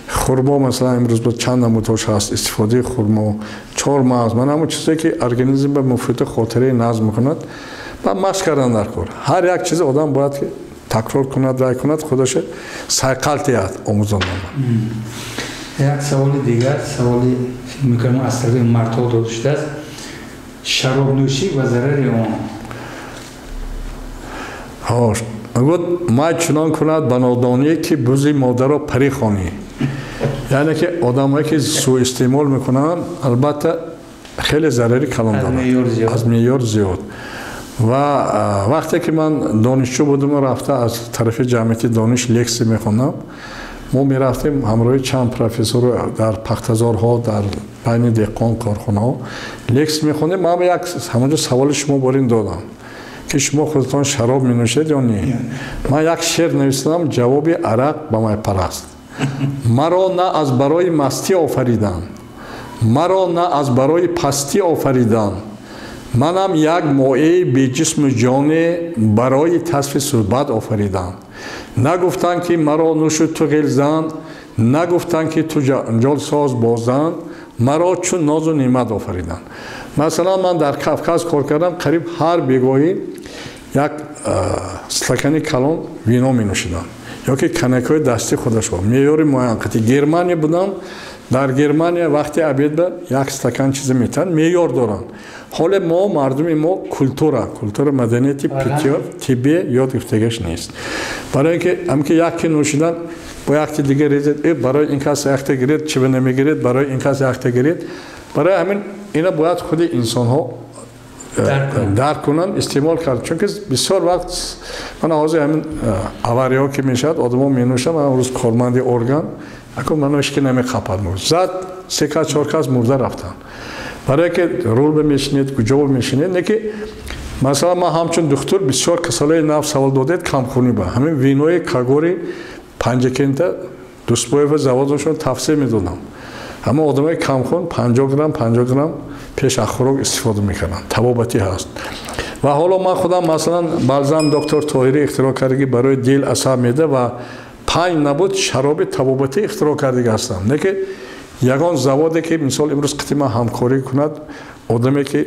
خورما مثلا امروز با چند نمودش هست استفاده خورما 4 ماه من همون چیزی که ارگانیسم به مفید خاطره نظم میکند و مشق کردن در کار هر یک چیز آدم باید که تکرار کند رای کند خودش سایکالتیات آموزان یک سوال دیگر سوالی میکنم از طرف مرتا داده شده است شراب نوشی و ضرر اون اگر ما چنان کند بنادانی که بوزی مادر را پری خوانی یعنی که آدمایی که سوء استعمال میکنن البته خیلی ضرری کلان دارد از معیار زیاد و وقتی که من دانشجو بودم و رفته از طرف جمعیت دانش لکسی میخوندم ما میرفتیم همراه چند پروفسور در پختزارها در بین دهقان کارخانه ها لکس میخوندیم من یک همونجا سوال شما بارین دادم که شما خودتان شراب می نوشید یا نه من یک شعر نوشتم جواب عرق به من پرست مرا نه از برای مستی آفریدن مرا نه از برای پستی آفریدن منم یک مایه بی جسم و جان برای تصفیه صحبت آفریدن نگفتن که مرا نوش تو غلزن نگفتن که تو جنجال ساز بازن مرا چون ناز و نعمت آفریدن مثلا من در کافکاز کار کردم قریب هر بیگاهی یک استکانی کلان وینا می نوشیدن یا که کنکای دستی خودش بود معیار معین قطعی گرمانیا بودم در گرمانیا وقتی عبید به یک استکان چیز میتن معیار دارن حال ما مردم ما کلتور مدنیتی پتیار طبی یاد گرفتگیش نیست برای اینکه هم که یک نوشیدن با یک دیگه ریزید برای این کس یک تا گرید چه نمیگیرید برای این کس یک تا گرید برای همین اینا باید خود انسان ها درک کنن استعمال کرد چون که بسیار وقت من آواز همین اواری ها که میشد آدم ها می نوشن من روز کارمند ارگان اکنون من اشکی نمی خپد مورد زد 3-4 کس مرده رفتن برای که رول میشنید کجا میشنید نه که مثلا ما همچون دکتر بسیار کسالای ناف سوال دادید کمخونی با همین وینوی کاگوری 5 کنتا دوستبایف زوادشون تفسیر میدونم اما آدمای کمخون 50 گرم پیش اخروگ استفاده میکنن تبابتی هست و حالا من خودم مثلا بالزام دکتر طاهری اختراع کردگی برای دل اعصاب میده و 5 نبود شراب تبابتی اختراع کردگی هستم نه که یگان زواده که مثال امروز قطعه همکاری کند آدمی که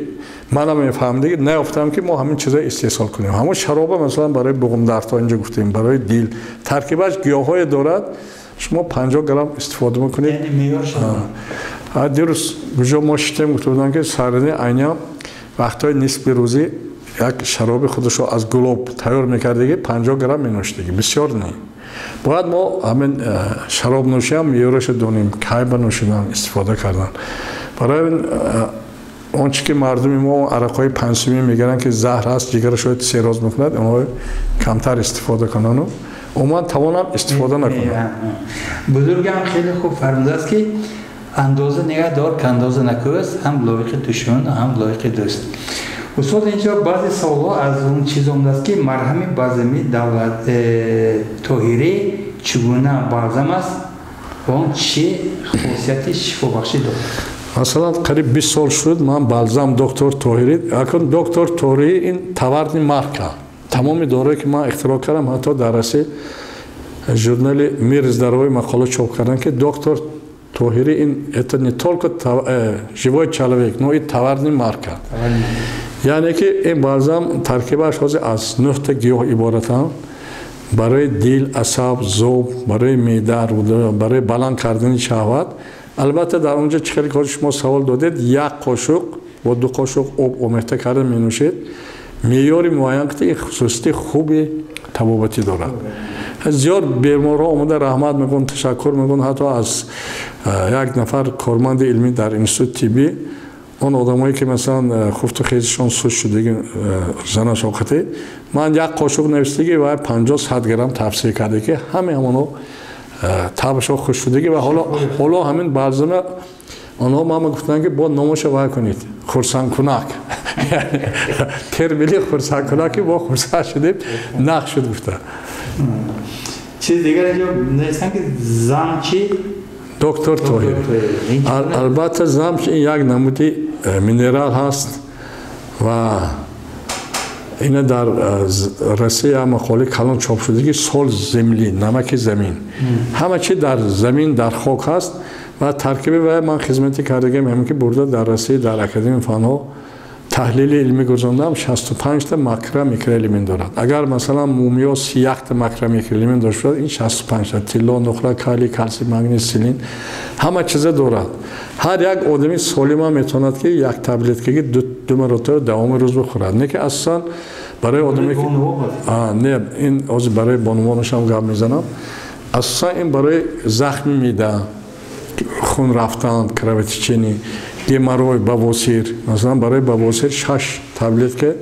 منم میفهمم نیافتم که ما همین چیزا استحصال کنیم همون شراب مثلا برای بغم درد تا اینجا گفتیم برای دل ترکیبش گیاهای دارد شما 50 گرم استفاده میکنید یعنی معیار شما دیروز گوجا ما شتیم گفتم که سرنی عینا وقتای نصف روزی یک شراب خودش رو از گلوب تیار میکردگی 50 گرم مینوشیدگی بسیار نه باید ما همین شراب نوشی هم معیارش دونیم کی به نوشیدن استفاده کردن برای آنچه که مردم ما عرقای پنسیمی میگن که زهر است جگرش رو سیراز میکند اونها کمتر استفاده کنن و عموما توانم استفاده نکنن بزرگم خیلی خوب فرموده است که اندازه نگه دار که اندازه نکوست هم لایق دشمن هم لایق دوست استاد اینجا بعضی سوال‌ها از اون چیز اومده است که مرهم بازمی دولت طاهری چگونه بالزم است و اون چه خاصیت شفابخشی دارد مثلا قریب 20 سال شد من بالزام دکتر طاهری اکنون دکتر طاهری این تورد مارکا تمام دوره‌ای که من اختراع کردم حتی در رسه ژورنال میر здоровья مقاله چاپ کردن که دکتر طاهری این это не только живой человек но и товарная марка یعنی که این بالزام ترکیبش از 9 تا گیاه عبارتند برای دل اعصاب ذوب برای معده روده برای بلند کردن شهوت البته در اونجا چیکار که شما سوال دادید یک قاشق با 2 قاشق آب آمیخته کردن می نوشید معیار معین که این خصوصیت خوبی تبابتی دارد زیاد بیمارها اومده رحمت میگن تشکر میگن حتی از یک نفر کارمند علمی در انستیتوت طبی اون آدمایی که مثلا خفت و خیزشان سوز شده زن شوکتی من یک قاشق نوشتگی و 50-100 گرم تفسیر کرده که همه همونو تابشو خوش شدگی و حالا همین بالزم آنها ما گفتن که با نامش وای کنید خرسان کنک تربیلی خرسان کنکی با خرسان شدیم نقش شد گفتن چیز دیگر اینجا نوشتن که زمچی دکتر طاهری البته زمچ این یک نمودی مینرال هست و این در رسیه مقاله کلان چاپ شده که سال زمینی نمک زمین همه چی در زمین در خاک هست و ترکیب و من خدمتی کردگیم همین که برده در رسیه در اکادمی فنها تحلیل علمی گذاندم 65 تا ماکرو میکروالمنت دارد اگر مثلا مومیا 31 تا ماکرو میکروالمنت داشت این 65 تا طلا نقره کالی کلسیم مگنیز سلین همه چیز دارد هر یک آدمی سالم میتواند که یک تبلت که دو مرتبه دوام روز بخورد نه که اصلا برای آدمی که نه این از برای بانوانش هم گپ میزنم اصلا این برای زخم میده خون رفتن کروتی چینی گمروی بواسیر مثلا برای بواسیر 6 تبلت که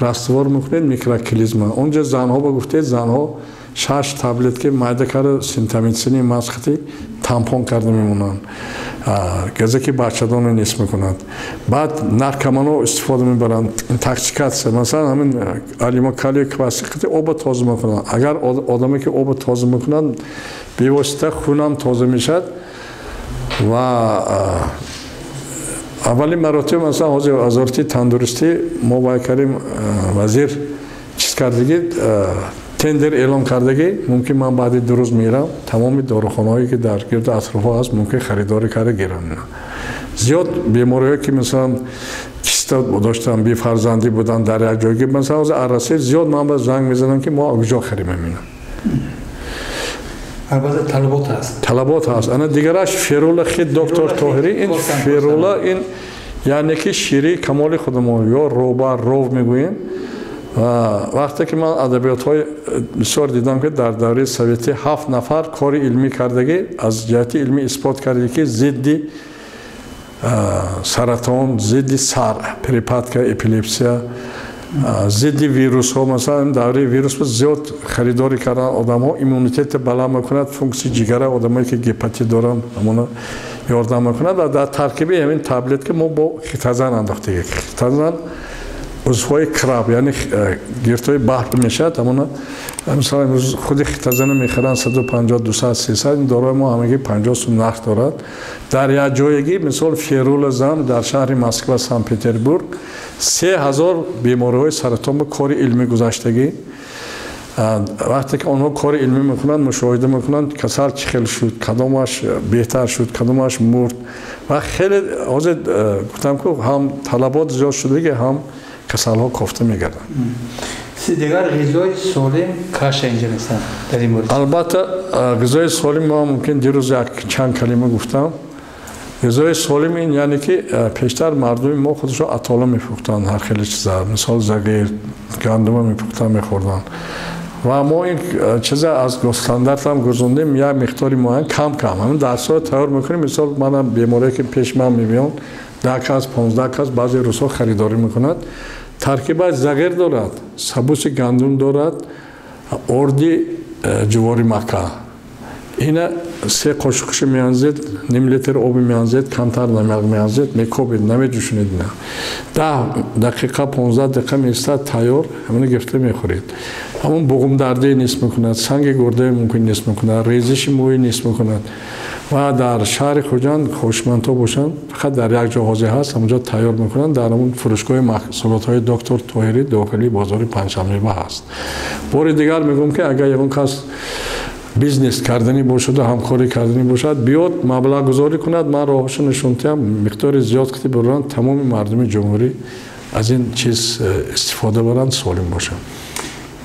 رستوار میکنید میکروکلیزما اونجا زنها با گفته زنها 6 تبلت که معده کار سینتامیتسینی مسختی تامپون کرده میمونن گزه که بچه‌دان نیست میکنند بعد نارکمانو استفاده میبرند اینتاکسیکاسیون مثلا همین آلیما کالی کلاسیک آب تازه میکنند اگر آدمی که آب تازه میکنند به واسطه خونم تازه میشد و اولین مراتب مثلا حاضر وزارت تندرستی ما باید کردیم وزیر چیز کردگی تندر اعلام کردگی ممکن من بعد 2 روز میرم تمام داروخانه‌هایی که در گرد اطراف هست ممکن خریداری کرده گیرم زیاد بیماریایی که مثلا کیستا داشتن بی فرزندی بودن در یک جایی مثلا از عرصه زیاد من به زنگ میزنم که ما کجا خریم میبینم البته طلبات هست طلبات هست انا دیگرش فیرولا خید دکتر طاهری این فیرولا این یعنی که شیری کمال خودمون یا روبا رو میگوییم و وقتی که من ادبیات‌های بسیار دیدم که در دوره سوویتی 7 نفر کار علمی کردگی از جهت علمی اثبات کرده که ضد سرطان ضد سر پریپاتکا اپیلپسیا ضد ویروس ها مثلا دوره ویروس زیاد خریداری کردن آدم ها ایمونیتت بالا میکند فونکسی جگر آدمایی که گپاتی دارن همونا یاردم میکند و در ترکیب همین تبلت که ما با خیتازن انداختیم خیتازن عضوهای کراب یعنی گرفتای بحر میشد همونا مثلا امروز خودی خیتازنه میخرن 150 200 300 این داروی ما همگی 50 سوم نرخ دارد در یک جایگی مثال فیرول زم در شهر مسکو و سن پتربورگ 3000 بیماری‌های سرطان به کار علمی گذاشتگی وقتی که آنها کار علمی میکنند مشاهده میکنند کسر چی خیلی شد کدامش بهتر شد کدامش مرد و خیلی حاضر گفتم که هم طلبات زیاد شده که هم کسالها کافته میگردن دیگر غذای سالم کاش اینجا نیستن در این مورد البته غذای سالم ما ممکن دیروز یک چند کلمه گفتم غذای سالم این یعنی که پیشتر مردم ما خودشو اتاله میفروختن هر خیلی چیزا مثال زگیر گندم میفروختن میخوردن و ما این چیزا از گوسفندات هم گذاشتیم یا مقداری معین کم همون درس‌ها تیار میکنیم مثال منم بیماری که پیش من میبینم 10 کاس 15 کاس بعضی روزها خریداری میکند ترکیب زگیر دارد سبوس گندم دارد اردی جواری مکه اینا سه قاشق میانزد نیم لیتر آب میانزد کمتر نمک میانزد میکوبید نمیجوشونید نه 10 دقیقه 15 دقیقه میستاد تیار همون گرفته میخورید همون بغم درده نیست میکند سنگ گرده ممکن نیست میکند ریزش موی نیست میکند و در شهر خوجند خوشمندتا باشند فقط در یک جا حاضر هست همونجا تیار میکنند در اون فروشگاه محصولات های دکتر طاهری داخلی بازار پنجشنبه هست بار دیگر میگم که اگر یکون کس بیزنس کردنی باشد و همکاری کردنی باشد بیاد مبلغ گذاری کند من راهش نشون میدم مقدار زیاد که برن تمام مردم جمهوری از این چیز استفاده برند سالم باشند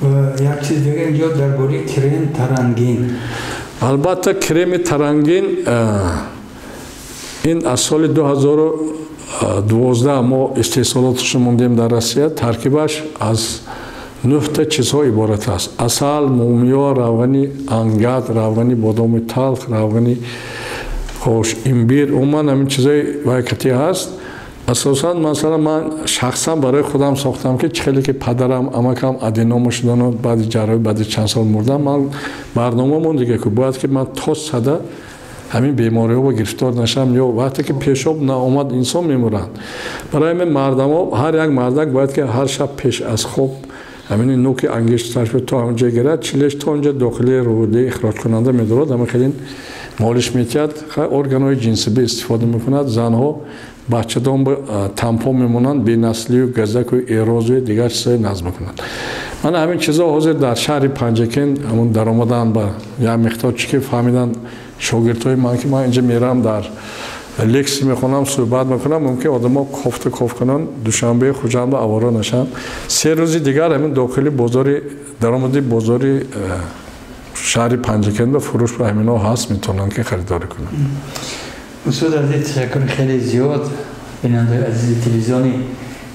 و یک چیز دیگه اینجا درباره کرم ترنگین البته کرم ترنگین این از سال 2012 ما استحصالاتش موندیم در روسیه ترکیبش از 9 چیزها عبارت است عسل مومیا روغنی انگد روغنی بادام تلخ روغنی خوش امبیر عموما همین چیزای واقعی هست اساسا مثلا من شخصا برای خودم ساختم که خیلی که پدرم عمکم ادینوم شدن و بعد جراحی بعد چند سال مردم من برنامه مون دیگه که باید که من تا صده همین بیماری ها با گرفتار نشم یا وقتی که پیشاب ناامد انسان میمورند برای من مردم ها هر یک مردک باید که هر شب پیش از خواب همین نوک انگشتش به تا اونجا گرد چیلش تا اونجا داخلی روده اخراج کننده میدارد همه خیلی مالش میتید ارگانهای جنسی به استفاده میکند زنها بچه دام به تمپو میمونند بی نسلی و گزک و ایراز و دیگر چیزای نظم میکنند من همین چیزا حاضر در شهر پنجکن همون در آمدن با یا مقدار چی که فهمیدن شاگردای من که من اینجا میرم در لکس میخونم صحبت میکنم ممکن آدما کافت کنن دوشنبه خوجند آوارا نشن 3 روز دیگر همین داخلی بازار درآمدی بازار شهر پنجکن و فروش به همینا هست میتونن که خریداری کنن مسعود عزیز تشکر خیلی زیاد بیننده عزیز تلویزیونی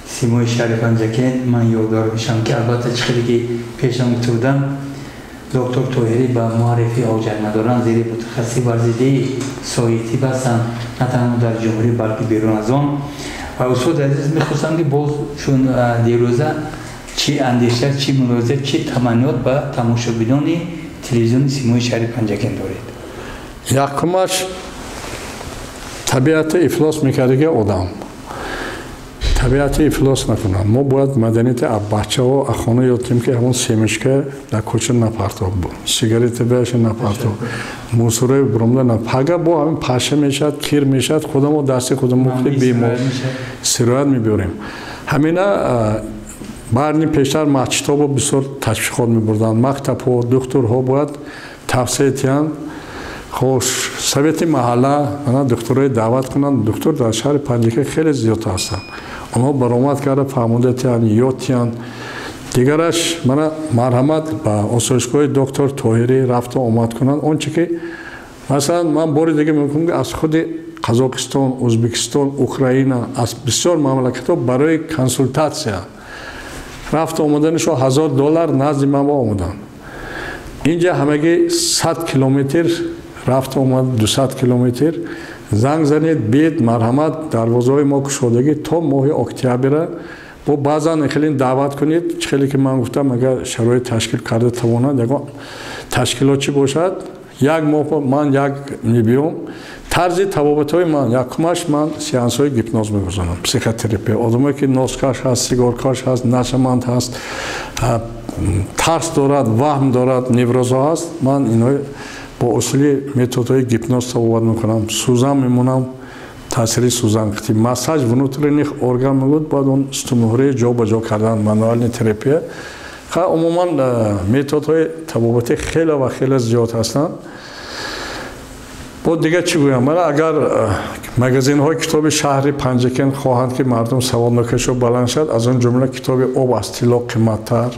سیمای شهر پنجکن من یاددار میشم که البته چیزی که پیشم گفته بودم دکتر طاهری با معرفی اوجر ندارن زیر متخصصی ورزیده سایتی بستن نه تنها در جمهوری بلکه بیرون از آن و مسعود عزیز میخواستم که باز چون دیروزه چی اندیشه چی ملاحظه چی تمنیات به تماشابینان تلویزیون سیمای شهر پنجکن دارید یکمش طبیعت افلاس میکرده که آدم طبیعت افلاس نکنن ما باید مدنیت بچه ها خانه یادیم که همون سیمشکه در کوچه نپرتاب بود سیگاریت بیش نپرتاب موسوره برمده نپاگه با همین پاشه میشد کیر میشد خودم و دست خودم مخلی بیمار سرایت میبریم همینا برنی پیشتر مچتا با بسیار تشویقات میبردن مکتب ها دکتر ها باید توسعه خوش سویت محله من دکترای دعوت کنند دکتر در شهر پنجکن خیلی زیاد هستند آنها برآمد کرده فهمونده تیان یاد تیان دیگرش من مرحمت با آسایشگاه دکتر طاهری رفت و آمد کنند آنچه که مثلا من بار دیگه میگم که از خود قزاقستان ازبکستان اوکراین از بسیار مملکت‌ها برای کنسولتاسیا رفت آمدنشو $1000 نزد من با آمدن اینجا همگی 100 کیلومتر رفت آمد 200 کیلومتر زنگ زنید بید مرحمت دروازه‌های ما گشودگی تا ماه اکتبر با بعضا خیلی دعوت کنید خیلی که من گفتم اگر شرایط تشکیل کرده توانند تشکیلات چی باشد یک ماه من یک میبیام тарзи табобатҳои ман якумаш ман сеансҳои гипноз мегузорам, психотерапия. Одаме ки нозкаш ҳаст, сигаркаш ҳаст, нашаманд ҳаст, тарс дорад, ваҳм дорад, невроза ҳаст, ман ино бо усули методҳои гипноз табобат мекунам. Сӯзан мемонам, таъсири сӯзан қити массаж внутренних орган мегӯд, баъд он стумуҳраи ҷобаҷо кардан, мануальная терапия. ха умуман методҳои табобатӣ хеле ва хеле зиёд ҳастанд. бо дигар чӣ гӯям, мана агар магазинҳои китоби шаҳри Панҷакен хоҳанд ки мардум саводнокиашо баланд шад, аз он ҷумла китоби об аз тилло қимматтар,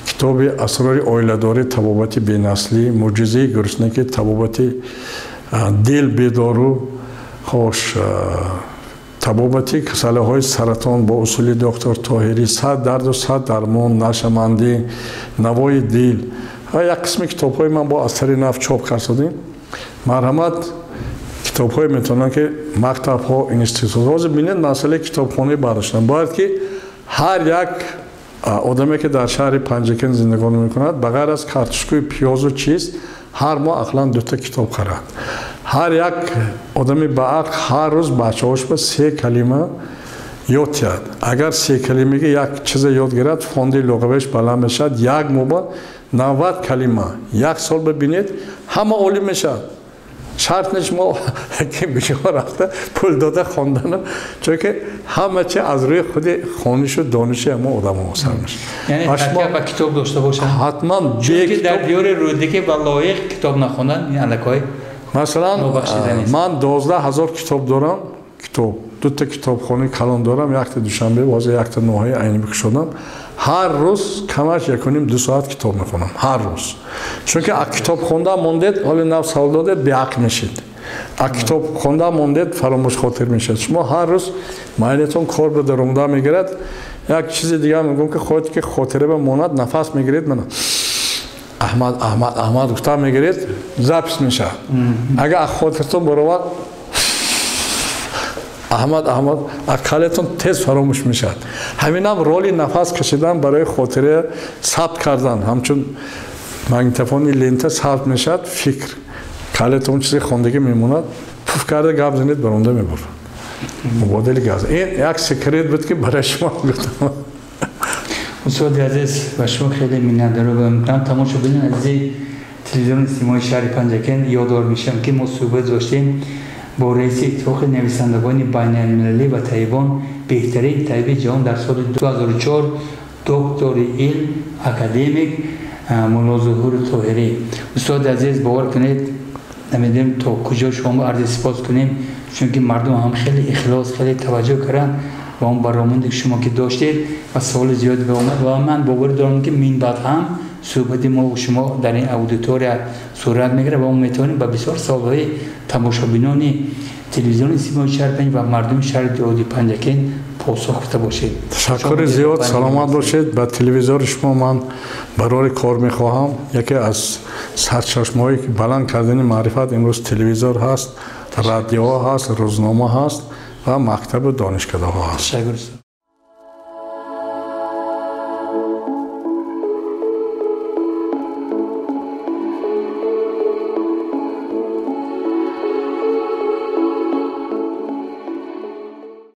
китоби асрори оиладорӣ, табобати бенаслӣ, мӯъҷизаи гурснаки, табобати дил бедору, хош табобати касалиҳои саратон бо усули доктор Тоҳирӣ, 100 дарду 100 дармон, нашамандӣ, навои дил. Як қисми китобҳои ман бо Астари Наф чоп кардем. Марҳамат китобҳое метавонанд ки мактабҳо, институтҳо ҳозир бинед масъалаи китобхонаи бардоштан. Бояд ки ҳар як одаме ки дар шаҳри Панҷакен зиндагонӣ мекунад, ба ғайр аз картошкаи пиёзу чиз, ҳар моҳ ақлан 2 китоб харад. ҳар як одами баақл ҳар рӯз бачаҳош ба 3 калима ёд диҳад. агар 3 калимаги як чизе ёд гирад, фонди луғавиаш баланд мешавад. як моҳ ба 90 калима, як сол бибинед, ҳама олим мешавад. шарт нест мо ки биҷо рафта пул дода хондану, чунки ҳама чи аз рӯи худи хонишу дониши ҳама одамҳо сар мешавад. яъне такя ба китоб дошта бошанд. ҳатман чунки дар диёри рӯдагӣ ба лоиқ китоб нахондан алакой. Масалан, ман 12,000 китоб дорам, китоб. 2 китобхонаи калон дорам, якта душанбе, боза якта ноҳияи айни бикушодам. ҳар рӯз камаш 1.5-2 соат китоб мехонам, ҳар рӯз. Чунки а китоб хондан мондед, ҳоли нав савол додед, беақл мешед. А китоб хондан мондед, фаромӯшхотир мешед. шумо ҳар рӯз майнатон кор бидаромда мегирад. як чизи дигар мегӯям ки хоҳед ки хотира бимонад, нафас мегиред, мана Аҳмад, Аҳмад, Аҳмад гуфта мегиред, запис мешавад. Агар хотиртон баровад Аҳмад, Аҳмад, акалетон тез фаромӯш мешавад. Ҳаминам роли нафас кашидан барои хотира сабт кардан, ҳамчун магнитофони лента сабт мешавад, фикр. Калетон чизи хондагӣ мемонад, пуф карда гап занед баронда мебурад. Мубодили газ. Ин як секрет буд ки барои шумо гуфтам. Устоди азиз, ба шумо хеле миннатдорӣ мекунам. Тамошо бинед азизи телевизиони симои шаҳри Панҷакен, ёдор мешавам ки мо суҳбат доштем бо раиси иттифоқи нависандагони байналмилалӣ ва таибон, беҳтарин таиби ҷаҳон дар соли 2004, доктори илм, академик Мулло Зуҳури Тоҳирӣ. Устоди азиз, бовар кунед, намедонем то куҷо шумо арзи сипос кунем, чунки мардум ҳам хеле ихлос, хеле таваҷҷӯҳ карданд ва он баромади ки шумо ки доштед ва саволи зиёд омад ва ман боварӣ дорам ки минбаъд ҳам суҳбати мо шумо дар ин аудитория сурат мегирад ва мо метавонем ба бисёр саволҳои тамошобинони телевизиони симои шаҳри Панҷакен ва мардуми шаҳри Дуроди Панҷакен посух гуфта бошед. ташаккури зиёд, саломат бошед. Ба телевизори шумо ман барори кор мехоҳам. яке аз сарчашмаҳое ки баланд кардани маърифат имрӯз телевизор ҳаст, радиоҳо ҳаст, рӯзнома ҳаст ва мактабу донишкадаҳо ҳаст.